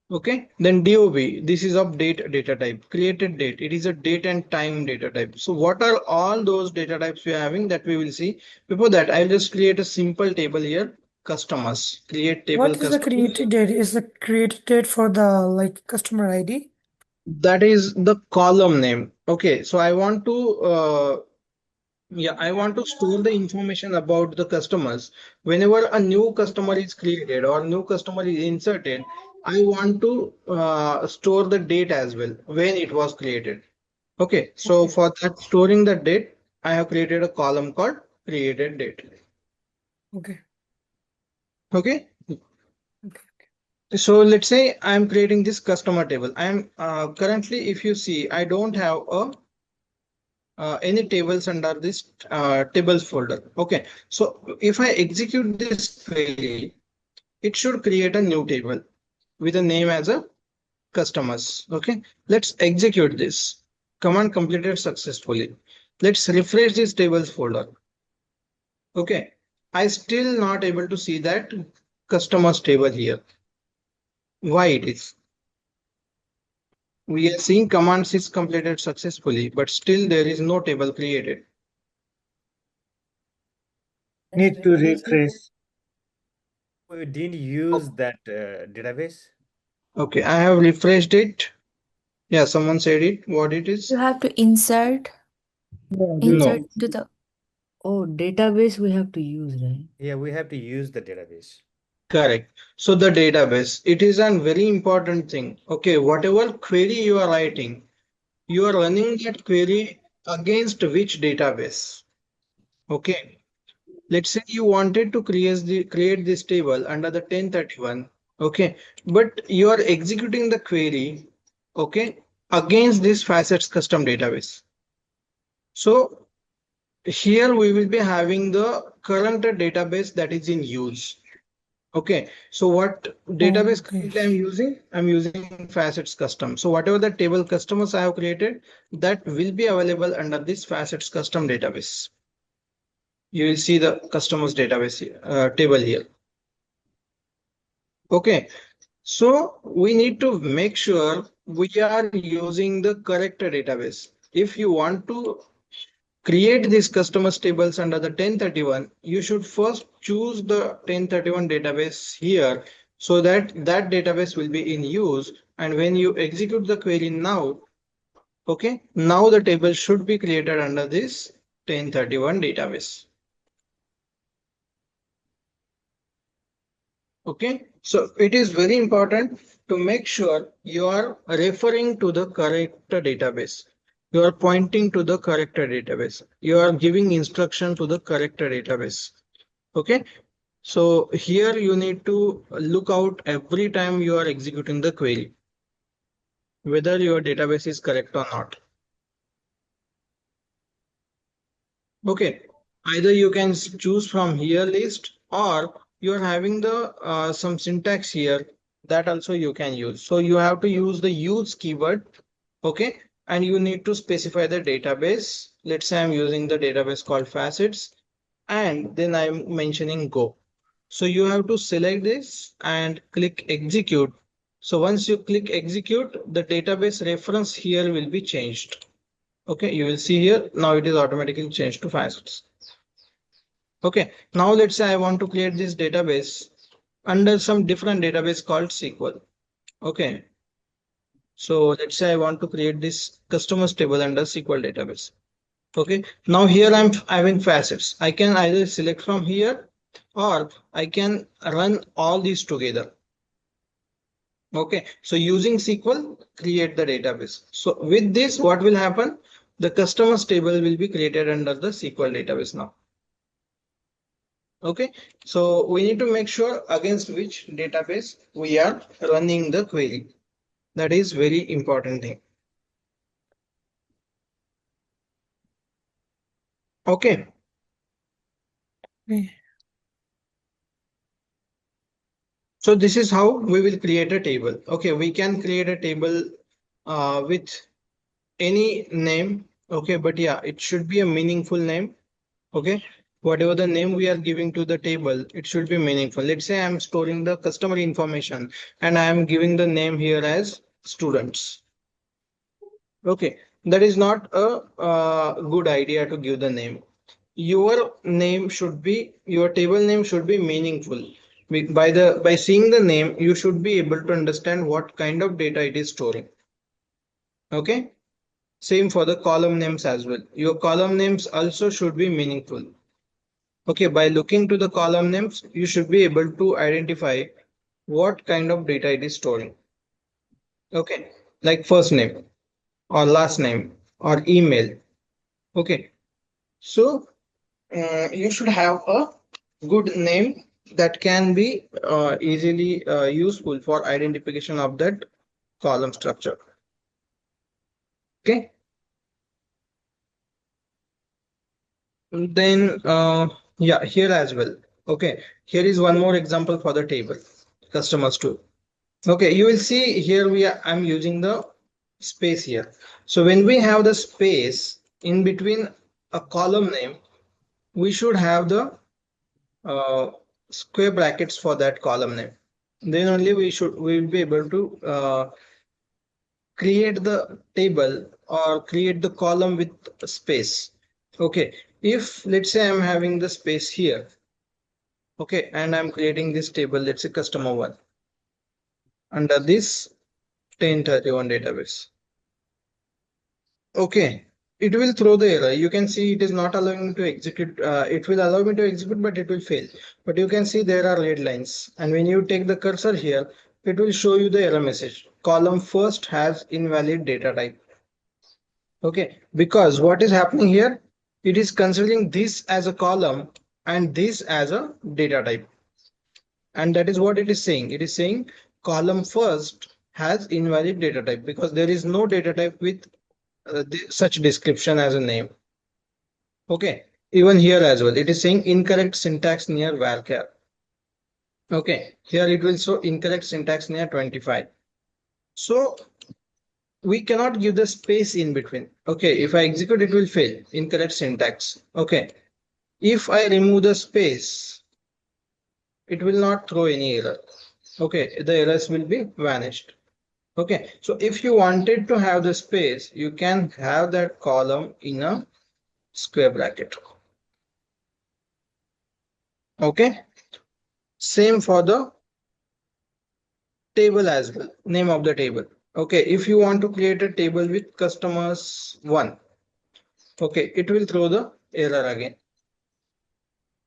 Okay, then DOB, this is of date data type, created date. It is a date and time data type. So what are all those data types we are having that we will see? Before that, I'll just create a simple table here. Customers, create table What is the customers. created date? Is the created date for the like customer ID? That is the column name. Okay, so I want to I want to store the information about the customers. Whenever a new customer is created or new customer is inserted, I want to store the date as well when it was created. Okay, so Okay. for that storing the date, I have created a column called created date. Okay. Okay, Okay. so let's say I'm creating this customer table. I'm currently, if you see, I don't have a any tables under this tables folder. Okay, so if I execute this query, it should create a new table with a name as a customers. Okay, let's execute this. Command completed successfully. Let's refresh this tables folder. Okay, I still not able to see that customers table here. Why it is? We are seeing commands is completed successfully, but still there is no table created. Need to refresh. We didn't use that database. Okay, I have refreshed it. Yeah, someone said it. What it is? You have to insert No. to the Oh, database we have to use, right? Yeah, we have to use the database. Correct. So the database, it is a very important thing. Okay, whatever query you are writing, you are running that query against which database? Okay, let's say you wanted to create this table under the 1031. Okay, but you are executing the query, okay, against this facets custom database. So here we will be having the current database that is in use. Okay, so what database currently I'm using? I'm using facets custom. So whatever the table customers I have created, that will be available under this facets custom database. You will see the customers database table here. Okay, so we need to make sure we are using the correct database. If you want to create these customers tables under the 1031, you should first choose the 1031 database here so that that database will be in use. And when you execute the query now, okay, now the table should be created under this 1031 database. Okay, so it is very important to make sure you are referring to the correct database. You are pointing to the correct database. You are giving instruction to the correct database. Okay, so here you need to look out every time you are executing the query, whether your database is correct or not. Okay, either you can choose from here list or you are having the some syntax here that also you can use. So you have to use the use keyword. Okay, and you need to specify the database. Let's say I'm using the database called facets and then I'm mentioning go. So you have to select this and click execute. So once you click execute, the database reference here will be changed. Okay, you will see here now it is automatically changed to facets. Okay, now let's say I want to create this database under some different database called SQL. Okay, so let's say I want to create this customers table under SQL database. Okay, now here I'm having facets. I can either select from here or I can run all these together. Okay, so using SQL, create the database. So with this, what will happen? The customers table will be created under the SQL database now. Okay, so we need to make sure against which database we are running the query. That is very important thing. Okay. Okay. So this is how we will create a table. Okay, we can create a table with any name. Okay, but yeah, it should be a meaningful name. Okay, whatever the name we are giving to the table, it should be meaningful. Let's say I'm storing the customer information and I am giving the name here as students. Okay, that is not a good idea to give the name. Your name should be, your table name should be meaningful. By seeing the name, you should be able to understand what kind of data it is storing. Okay, same for the column names as well. Your column names also should be meaningful. Okay, by looking to the column names, you should be able to identify what kind of data it is storing. Okay, like first name or last name or email. Okay, so you should have a good name that can be easily useful for identification of that column structure. Okay, then yeah, here as well. Okay, here is one more example for the table customers too. Okay, you will see here I'm using the space here. So when we have the space in between a column name, we should have the uh, square brackets for that column name. Then only we will be able to create the table or create the column with space. Okay, if let's say I'm having the space here, okay, and I'm creating this table, let's say customer one under this 1031 database. Okay, it will throw the error. You can see it is not allowing me to execute. It will allow me to execute, but it will fail. But you can see there are red lines. And when you take the cursor here, it will show you the error message. Column first has invalid data type. Okay, because what is happening here? It is considering this as a column and this as a data type. And that is what it is saying. It is saying column first has invalid data type because there is no data type with such description as a name. Okay, even here as well, it is saying incorrect syntax near varchar. Okay, here it will show incorrect syntax near 25. So we cannot give the space in between. Okay, if I execute, it will fail. Incorrect syntax. Okay, if I remove the space, it will not throw any error. Okay, the errors will be vanished. Okay, so if you wanted to have the space, you can have that column in a square bracket. Okay, same for the table as well, name of the table. Okay, if you want to create a table with customers one, okay, it will throw the error again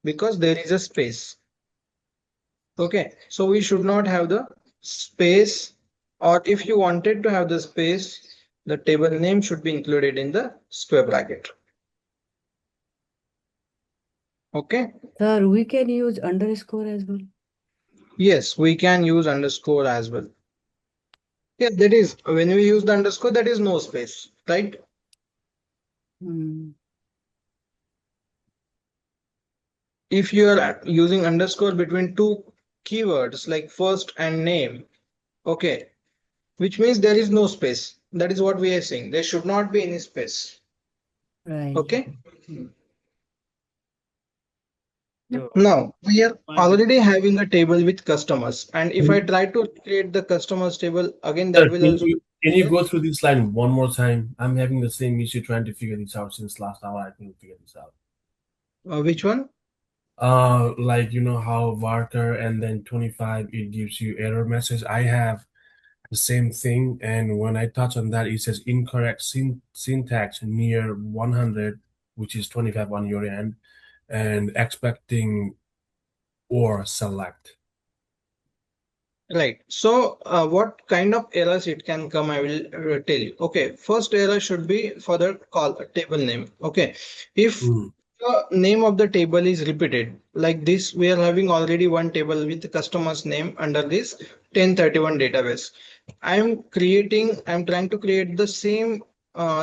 because there is a space. Okay, so we should not have the space, or if you wanted to have the space, the table name should be included in the square bracket. Okay, Sir, we can use underscore as well. yes, we can use underscore as well. Yeah, that is when we use the underscore, that is no space, right? Hmm. If you are using underscore between two keywords like first and name, okay, which means there is no space. That is what we are saying. There should not be any space. Right. Okay. So Now we are find already having a table with customers, and if I try to create the customers table again, that Sir, will can also can you go through this line one more time? I'm having the same issue trying to figure this out since last hour. I couldn't figure this out. which one? Like you know how varchar and then 25 it gives you error message. I have the same thing, and when I touch on that, it says incorrect syntax near 100, which is 25 on your end, and expecting or select. Right. So, what kind of errors it can come, I will tell you. Okay. First error should be for the table name. Okay. If Mm. the name of the table is repeated, like this, we are having already one table with the customer's name under this 1031 database. I'm trying to create the same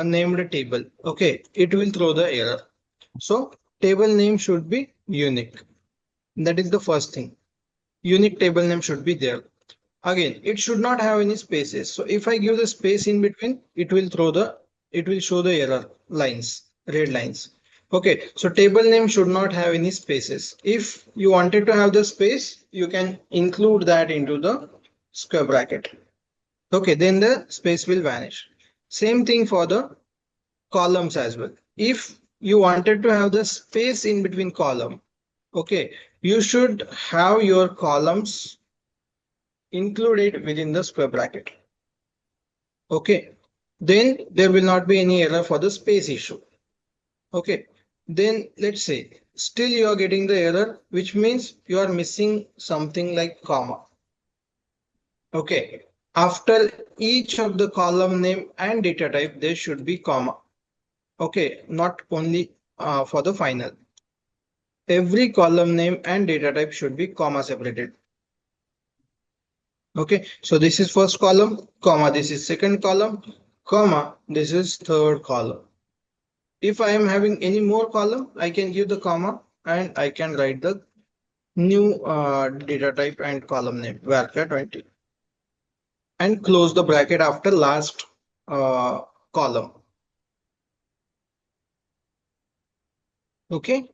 named table. Okay. It will throw the error. So, table name should be unique. That is the first thing. Unique table name should be there. Again, it should not have any spaces. So if I give the space in between, it will show the error lines, red lines. Okay, so table name should not have any spaces. If you wanted to have the space, you can include that into the square bracket. Okay, then the space will vanish. Same thing for the columns as well. If you wanted to have the space in between column, okay, you should have your columns included within the square bracket. Okay, then there will not be any error for the space issue. Okay, then let's say still you are getting the error, which means you are missing something like comma. Okay, after each of the column name and data type, there should be comma. Okay, not only for the final. Every column name and data type should be comma separated. Okay, so this is first column, comma, this is second column, comma, this is third column. If I am having any more column, I can give the comma and I can write the new data type and column name, varchar 20, and close the bracket after last column. Okay.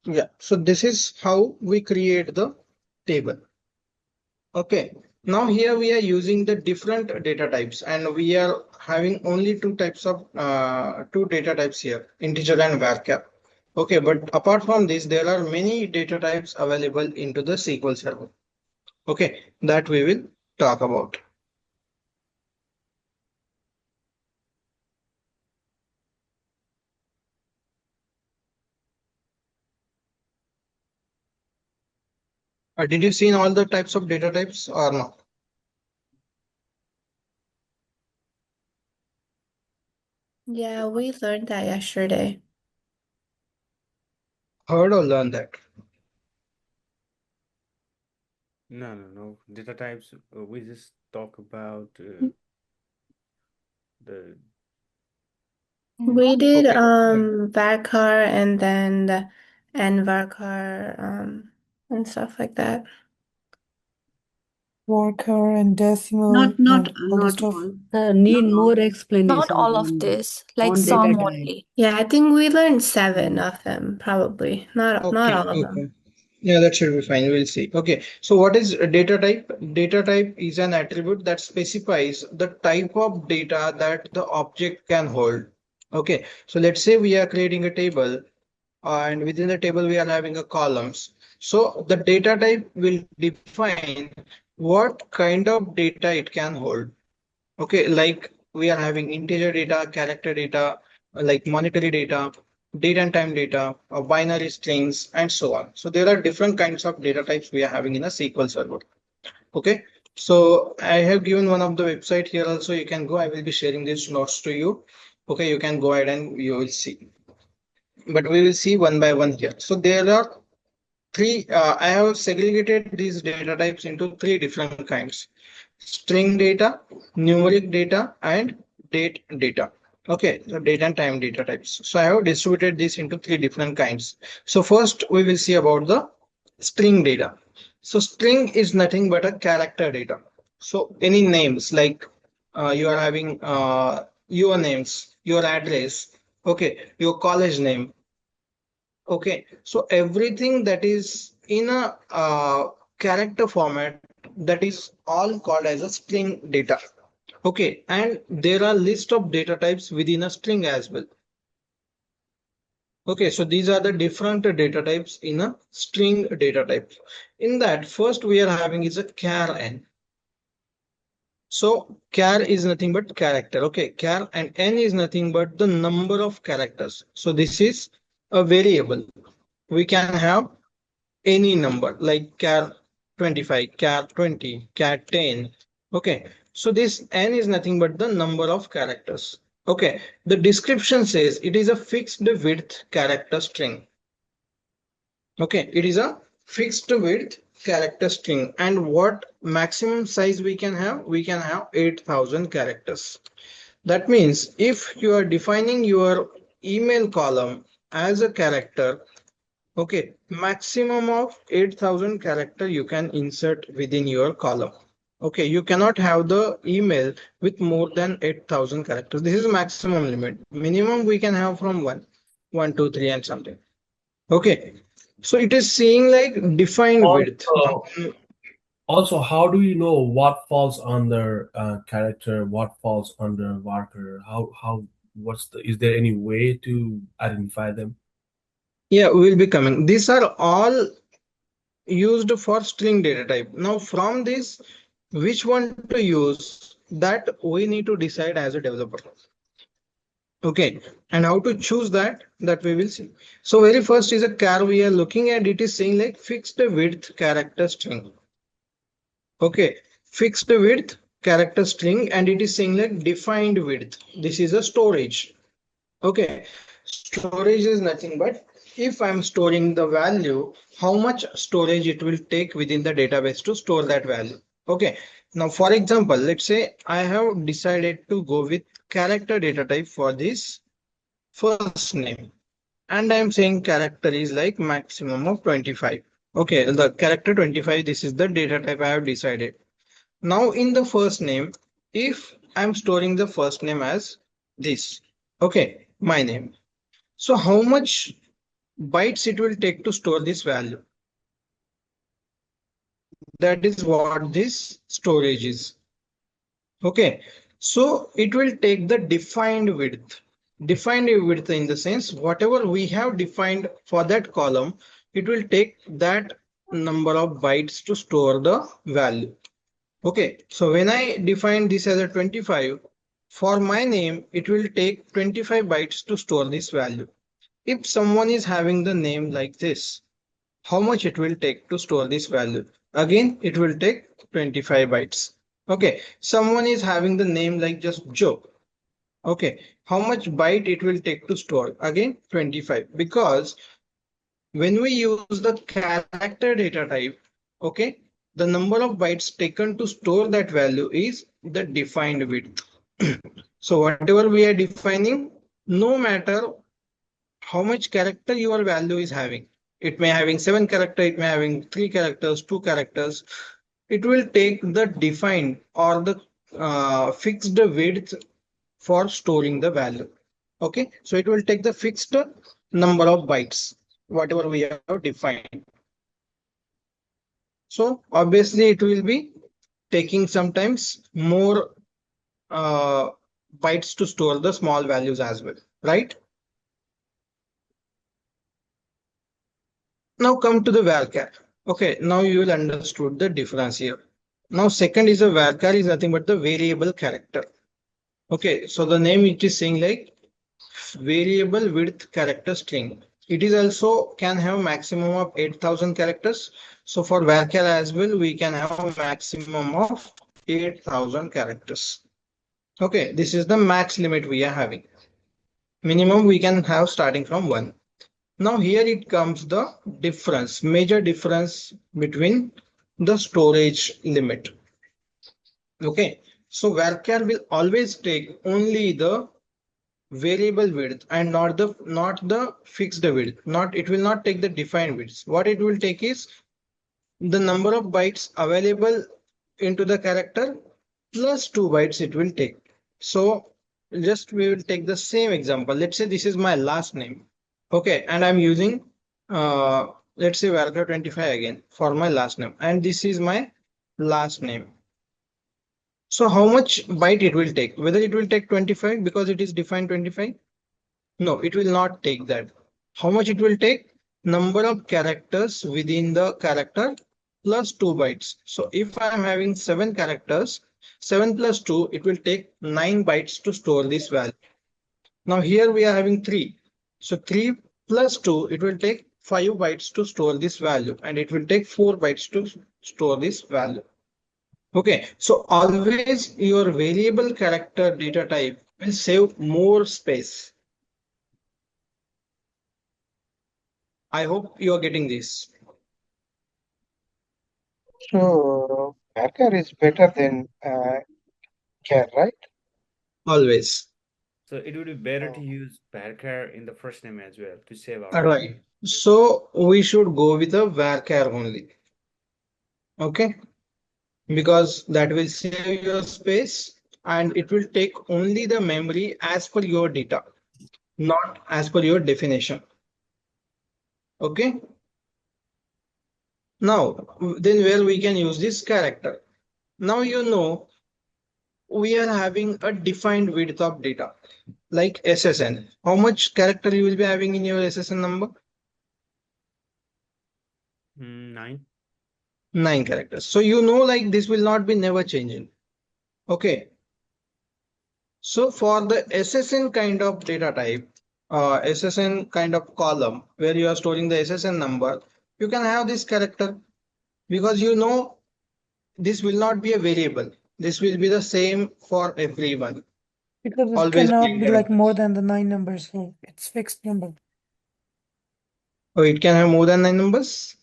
Yeah, so this is how we create the table. Okay, now here we are using the different data types and we are having only two data types here, integer and varchar. Okay, but apart from this, there are many data types available into the SQL Server. Okay, that we will talk about. Did you see all the types of data types or not? Yeah, we learned that yesterday. Heard or learned that? No. Data types, we just talk about the We did Okay. varchar and then and varchar and stuff like that. Worker and decimal Not and all the not stuff. all. Need Not all. more Not explanations all of on this, like on some data type. only. Yeah, I think we learned 7 of them, probably. Not all Okay, of them. okay. Yeah, that should be fine. We'll see. Okay, so what is a data type? Data type is an attribute that specifies the type of data that the object can hold. Okay, so let's say we are creating a table and within the table we are having a columns. So the data type will define what kind of data it can hold. Okay, like we are having integer data, character data, like monetary data, date and time data, binary strings, and so on. So there are different kinds of data types we are having in a SQL Server. Okay, so I have given one of the website here also. You can go. I will be sharing these notes to you. Okay, you can go ahead and you will see. But we will see one by one here. So there are three. I have segregated these data types into three different kinds: string data, numeric data, and date data. Okay, so date and time data types. So I have distributed this into three different kinds. So first we will see about the string data. So string is nothing but a character data. So any names like you are having your names, your address, okay, your college name. Okay, so everything that is in a character format, that is all called as a string data. Okay, and there are list of data types within a string as well. Okay, so these are the different data types in a string data type. In that, first we are having is a char n. So char is nothing but character. Okay, char, and n is nothing but the number of characters. So this is a variable. We can have any number like char 25, char 20, char 10. Okay, so this n is nothing but the number of characters. Okay, the description says it is a fixed width character string. Okay, it is a fixed width character string. And what maximum size we can have? We can have 8,000 characters. That means if you are defining your email column as a character, okay, maximum of 8,000 character you can insert within your column. Okay, you cannot have the email with more than 8,000 characters. This is maximum limit. Minimum we can have from 1, 2, 3 and something. Okay, so it is saying like defined width. Also, how do you know what falls under character, what falls under marker? Is there any way to identify them? Yeah, we'll be coming. These are all used for string data type. Now from this, which one to use, that we need to decide as a developer. Okay, and how to choose that we will see. So very first is a char we are looking at. It is saying like fixed width character string. Okay, fixed width character string, and it is saying like defined width. This is a storage. Okay, storage is nothing but if I'm storing the value, how much storage it will take within the database to store that value. Okay, now for example, let's say I have decided to go with character data type for this first name, and I'm saying character is like maximum of 25. Okay, the character 25, this is the data type I have decided. Now in the first name, if I'm storing the first name as this, okay, my name. So how much bytes it will take to store this value? That is what this storage is. Okay, so it will take the defined width. Defined width in the sense whatever we have defined for that column, it will take that number of bytes to store the value. Okay, so when I define this as a 25, for my name, it will take 25 bytes to store this value. If someone is having the name like this, how much it will take to store this value? Again, it will take 25 bytes. Okay, someone is having the name like just Joe. Okay, how much byte it will take to store? Again, 25. Because when we use the character data type, okay, the number of bytes taken to store that value is the defined width. So whatever we are defining, no matter how much character your value is having, it may having 7 characters, it may having 3 characters, 2 characters, it will take the defined or the fixed width for storing the value. Okay, so it will take the fixed number of bytes, whatever we have defined. So obviously it will be taking sometimes more bytes to store the small values as well, right? Now come to the varchar. Okay, now you will understood the difference here. Now second is a varchar is nothing but the variable character. Okay, so the name it is saying like variable width character string. It is also can have maximum of 8,000 characters. So for varchar as well, we can have a maximum of 8,000 characters. Okay, this is the max limit we are having. Minimum we can have starting from 1. Now here it comes the difference, major difference between the storage limit. Okay, so varchar will always take only the variable width and not the fixed width. It will not take the defined width. What it will take is the number of bytes available into the character plus 2 bytes it will take. So just we will take the same example. Let's say this is my last name. Okay, and I'm using let's say varchar 25 again for my last name, and this is my last name. So how much byte it will take? Whether it will take 25 because it is defined 25? No, it will not take that. How much it will take? Number of characters within the character plus 2 bytes. So if I am having 7 characters, 7 plus 2, it will take 9 bytes to store this value. Now here we are having 3. So 3 plus 2, it will take 5 bytes to store this value, and it will take 4 bytes to store this value. Okay, so always your variable character data type will save more space. I hope you are getting this. So Packer is better than Care, right? Always. So it would be better to Oh. use varchar in the first name as well to save our Right. So we should go with a varchar only. Okay, because that will save your space and it will take only the memory as per your data, not as per your definition. Okay. Now, then where we can use this character. Now you know we are having a defined width of data like SSN. How much character you will be having in your SSN number? 9. 9 characters. So you know like this will not be never changing. Okay. So for the SSN kind of data type, SSN kind of column where you are storing the SSN number, you can have this character because you know this will not be a variable. This will be the same for everyone. Because it Always cannot nine be like characters. more than the 9 numbers, so it's fixed number. Oh, it can have more than 9 numbers.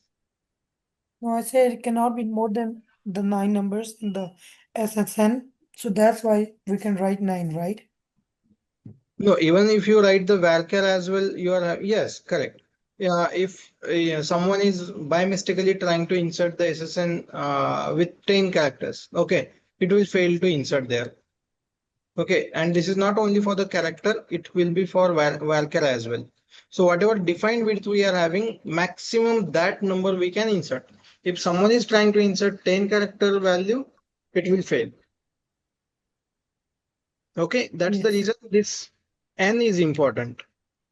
No, I said it cannot be more than the 9 numbers in the SSN, so that's why we can write 9, right? No, even if you write the varchar as well, you are yes, correct. Yeah, if someone is by mistakenly trying to insert the SSN with 10 characters, okay, it will fail to insert there. Okay, and this is not only for the character, it will be for varchar as well. So whatever defined width we are having, maximum that number we can insert. If someone is trying to insert 10 character value, it will fail. Okay, that's the Yes. reason this n is important.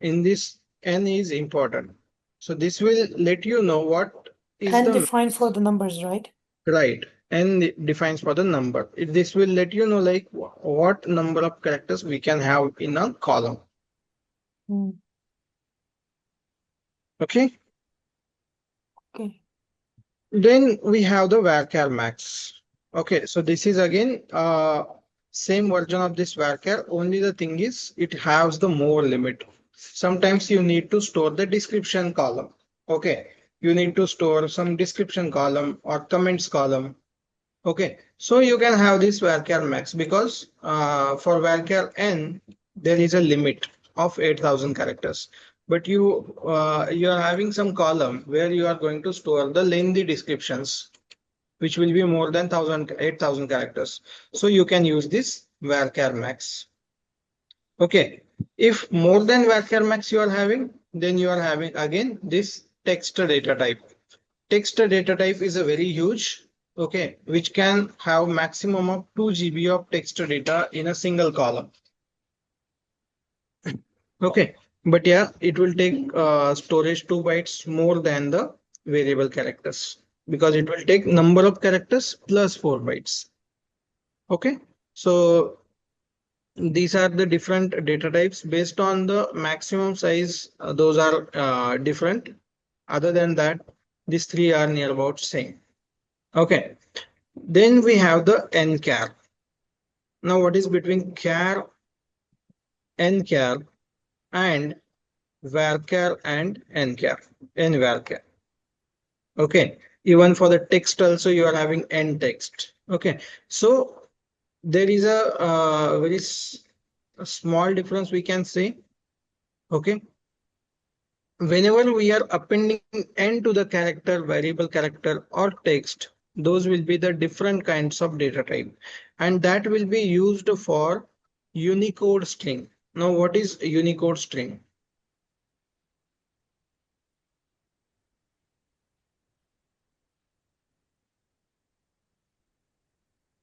In this, n is important. So this will let you know what is And the defined for the numbers, right? right. N defines for the number. This will let you know like what number of characters we can have in a column. Hmm. Okay. Okay. Then we have the varchar max. Okay, so this is again same version of this varchar. Only the thing is it has the more limit. Sometimes you need to store the description column. Okay, you need to store some description column or comments column. Okay, so you can have this varchar max because for varchar n there is a limit of 8,000 characters. But you are having some column where you are going to store the lengthy descriptions, which will be more than 8,000 characters. So you can use this varchar max. Okay, if more than varchar max you are having, then you are having again this text data type. Text data type is a very huge, okay, which can have maximum of 2 GB of text data in a single column. Okay, but yeah, it will take storage 2 bytes more than the variable characters because it will take number of characters plus 4 bytes. Okay, so these are the different data types based on the maximum size. Those are different. Other than that, these three are near about same. Okay, then we have the nchar. Now, what is between char, nchar, and varchar and nchar? Nvarchar. Okay, even for the text also you are having n text. Okay, so there is a very a small difference we can say. Okay, whenever we are appending n to the character, variable character or text, those will be the different kinds of data type, and that will be used for Unicode string. Now, what is Unicode string?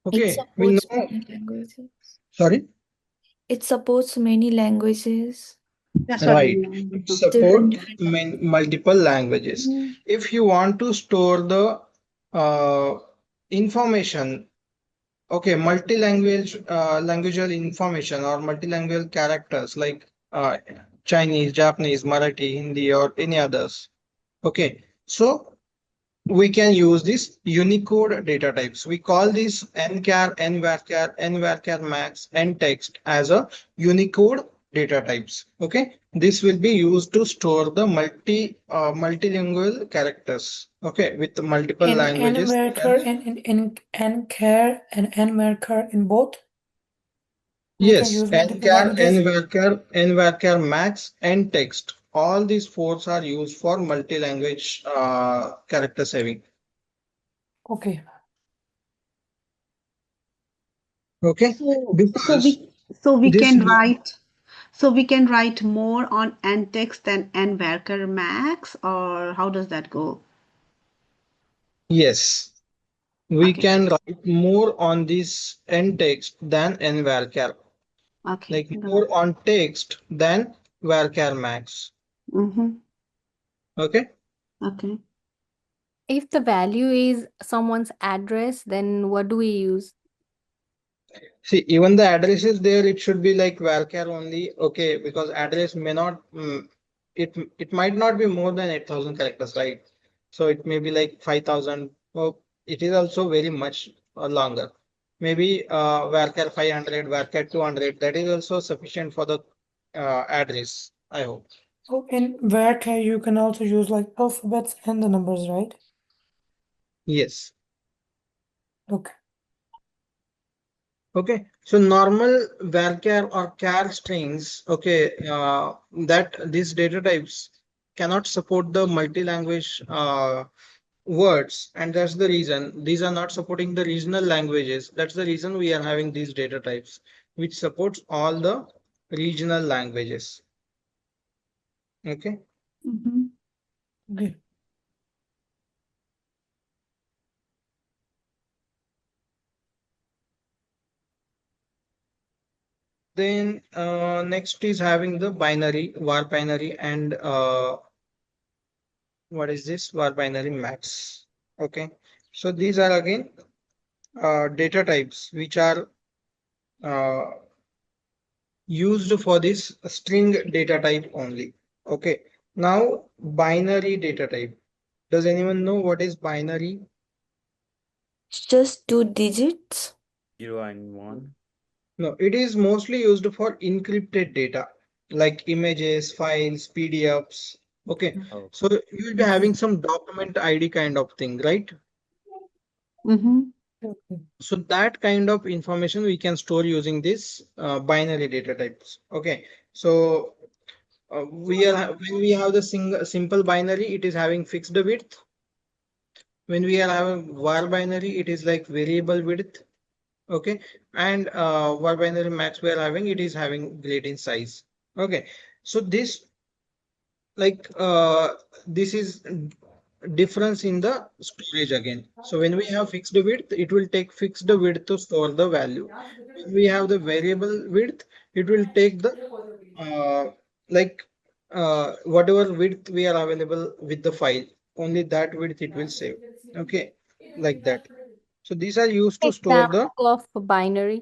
It Okay, we supports know. many languages. Sorry. It supports many languages. That's what I Right. know. It Different. support multiple languages. Mm. If you want to store the information Okay, multi-language languageal information or multilingual characters like Chinese, Japanese, Marathi, Hindi, or any others. Okay, so we can use this Unicode data types. We call this nchar, nvarchar, nvarchar max, ntext as a Unicode data types. Okay, this will be used to store the multilingual characters. Okay, with multiple And languages. worker and care and worker in both. We can Yes, use multiple nchar, languages. nvarchar max, and text. All these four are used for multi-language character saving. Okay. Okay, So because we this can write. So we can write more on ntext than nvarchar max, or how does that go? yes, we Okay. can write more on this end text than nvarchar, Okay. like more on text than varchar max. Mm-hmm. Okay. Okay. If the value is someone's address, then what do we use? See, even the address is there, it should be like varchar only. Okay, because address may not, it might not be more than 8,000 characters, right? So it may be like 5,000. Oh, it is also very much longer. Maybe varchar 500, varchar 200. That is also sufficient for the address, I hope. So in varchar you can also use like alphabets and the numbers, right? Yes. Okay. Okay, so normal varchar or char strings, okay, that these data types cannot support the multi-language words, and that's the reason these are not supporting the regional languages. That's the reason we are having these data types, which supports all the regional languages. Okay. Mm-hmm. Okay. Then next is having the binary, var binary, and what is this? Var binary max. Okay. So these are again data types which are uh, used for this string data type only. Okay. Now binary data type. Does anyone know what is binary? It's just 2 digits. 0 and 1. No, it is mostly used for encrypted data like images, files, PDFs. Okay. Oh, So you will be having some document ID kind of thing, right? Mm-hmm. Okay. So that kind of information we can store using this binary data types. Okay. So when we have the simple binary, it is having fixed width. When we are having var binary, it is like variable width. Okay, and var binary max we are having, it is having gradient size. Okay, so this is difference in the storage again. So when we have fixed width, it will take fixed width to store the value. When we have the variable width, it will take the uh, like whatever width we are available with the file, only that width it will save. Okay, like that. So these are used to store the Example of binary.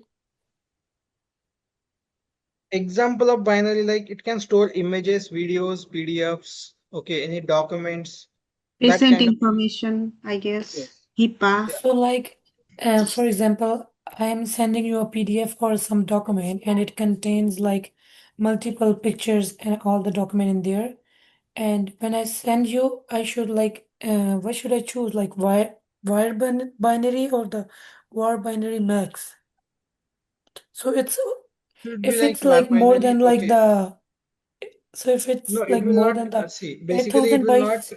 example of binary, like it can store images, videos, PDFs, okay, any documents, that Recent kind of. information, I guess. Yes. HIPAA. Yeah. So like for example, I'm sending you a PDF or some document and it contains like multiple pictures and all the document in there. And when I send you, I should like what should I choose? Like binary or the var binary max? So it's Should be if like it's var like more binary. than like Okay. the so if No, it's it like will more not than the see. eight Basically, it thousand will not. bytes.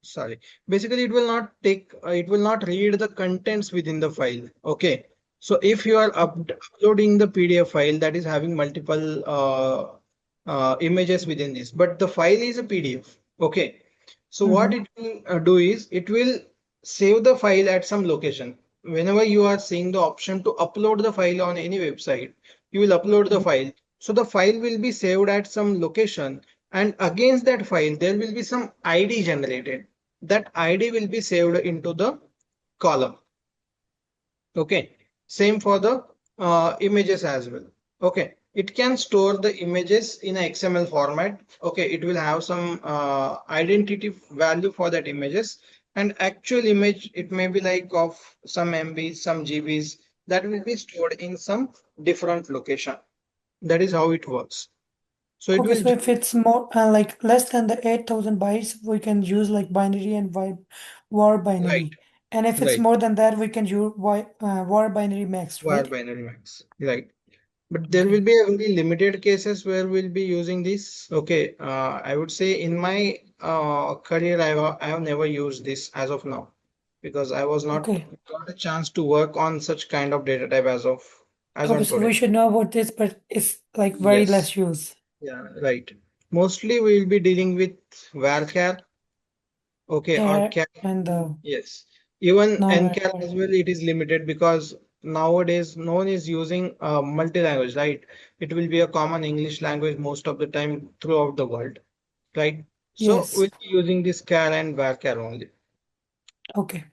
Sorry. Basically, it will not take. It will not read the contents within the file. Okay. So if you are uploading the PDF file that is having multiple images within this, but the file is a PDF. Okay. So what Mm-hmm. it will do is it will save the file at some location. Whenever you are seeing the option to upload the file on any website, you will upload the file. So the file will be saved at some location, and against that file, there will be some ID generated. That ID will be saved into the column. Okay, same for the images as well. Okay, it can store the images in a XML format. Okay, it will have some identity value for that images, and actual image, it may be like of some MBs, some GBs, that will be stored in some different location. That is how it works. So it Okay, will so if it's more like less than the 8,000 bytes, we can use like binary and var right, binary. And if it's right, more than that, we can use var binary max, var right? binary max, right. But there will Okay. be a very limited cases where we'll be using this. Okay, I would say in my career, I have never used this as of now because I was not Okay. got a chance to work on such kind of data type as Okay, on so today. we should know about this, but it's like very Yes, less use. yeah, right. Mostly we will be dealing with varchar, okay, or char. And Yes, even now nchar as well, it is limited because nowadays no one is using multi-language, right? It will be a common English language most of the time throughout the world, right? So yes. we'll be using this char and varchar only. Okay.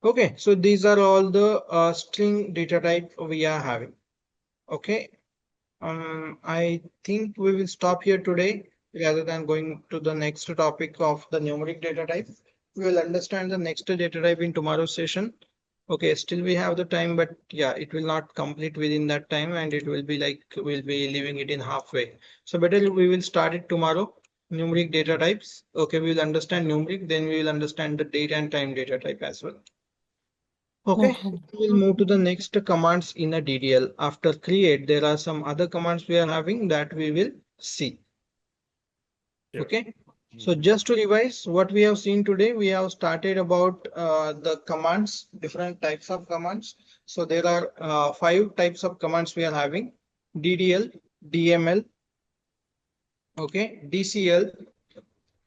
Okay, so these are all the string data type we are having. Okay, I think we will stop here today rather than going to the next topic of the numeric data type. We will understand the next data type in tomorrow's session. Okay, still we have the time, but yeah, it will not complete within that time and it will be like we'll be leaving it in halfway. So better we will start it tomorrow. Numeric data types. Okay, we will understand numeric, then we will understand the date and time data type as well. No Okay, problem. we'll move to the next commands in a DDL. After create, there are some other commands we are having that we will see. Sure. Okay, so just to revise what we have seen today, we have started about the commands, different types of commands. So there are 5 types of commands we are having: DDL, DML, okay, DCL,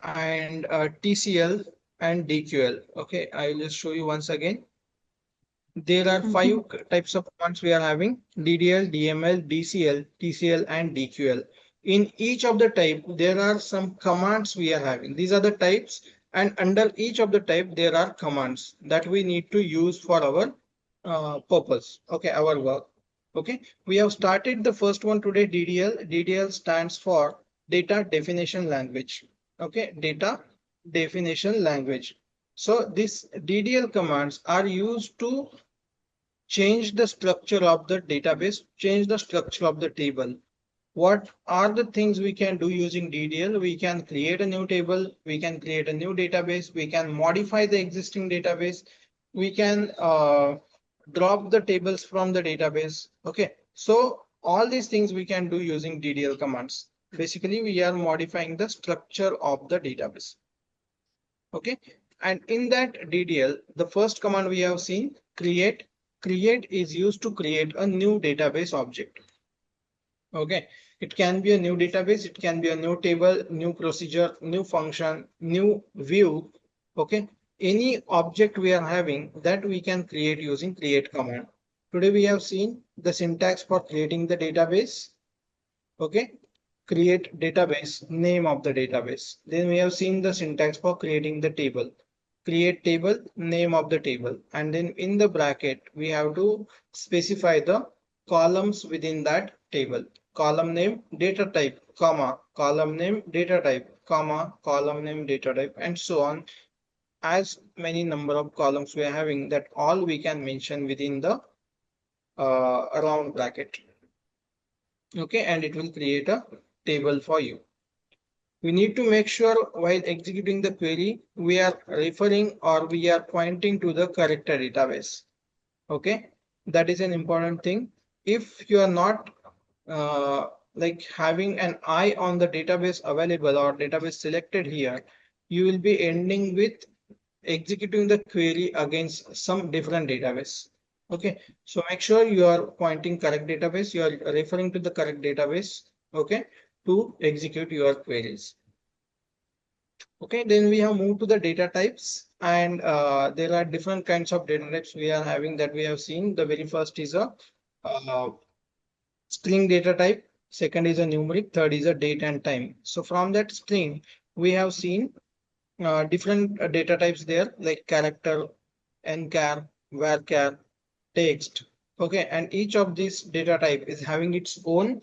and TCL and DQL. Okay, I will just show you once again. There are 5 types of commands we are having: DDL, DML, DCL, TCL, and DQL. In each of the type, there are some commands we are having. These are the types, and under each of the type, there are commands that we need to use for our purpose. Okay, our work. Okay, we have started the first one today, DDL. DDL stands for data definition language. Okay, data definition language. So this DDL commands are used to change the structure of the database, change the structure of the table. What are the things we can do using DDL? We can create a new table, we can create a new database, we can modify the existing database, we can drop the tables from the database. Okay, so all these things we can do using DDL commands. Basically, we are modifying the structure of the database. Okay, and in that DDL, the first command we have seen, create. Create is used to create a new database object. Okay, it can be a new database, it can be a new table, new procedure, new function, new view. Okay, any object we are having that we can create using create command. Today we have seen the syntax for creating the database. Okay, create database, name of the database. Then we have seen the syntax for creating the table. Create table, name of the table. And then in the bracket, we have to specify the columns within that table. Column name, data type, comma, column name, data type, comma, column name, data type, and so on. As many number of columns we are having, that all we can mention within the round bracket. Okay, and it will create a table for you. We need to make sure while executing the query, we are referring or we are pointing to the correct database. Okay, that is an important thing. If you are not like having an eye on the database available or database selected here, you will be ending with executing the query against some different database. Okay, so make sure you are pointing correct database, you are referring to the correct database, okay, to execute your queries. Okay, then we have moved to the data types, and there are different kinds of data types we are having that we have seen. The very first is a uh, string data type, second is a numeric, third is a date and time. So from that string, we have seen different data types there, like character, nchar, varchar, text. Okay, and each of these data type is having its own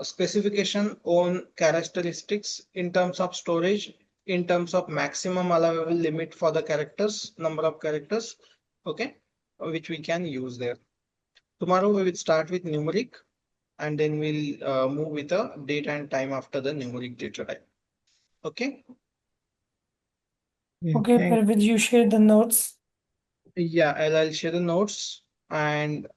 specification, own characteristics in terms of storage, in terms of maximum allowable limit for the characters, number of characters, okay, which we can use there. Tomorrow we will start with numeric, and then we'll move with the date and time after the numeric data type. Okay. Okay, Parvid, you share the notes. Yeah, I'll share the notes, and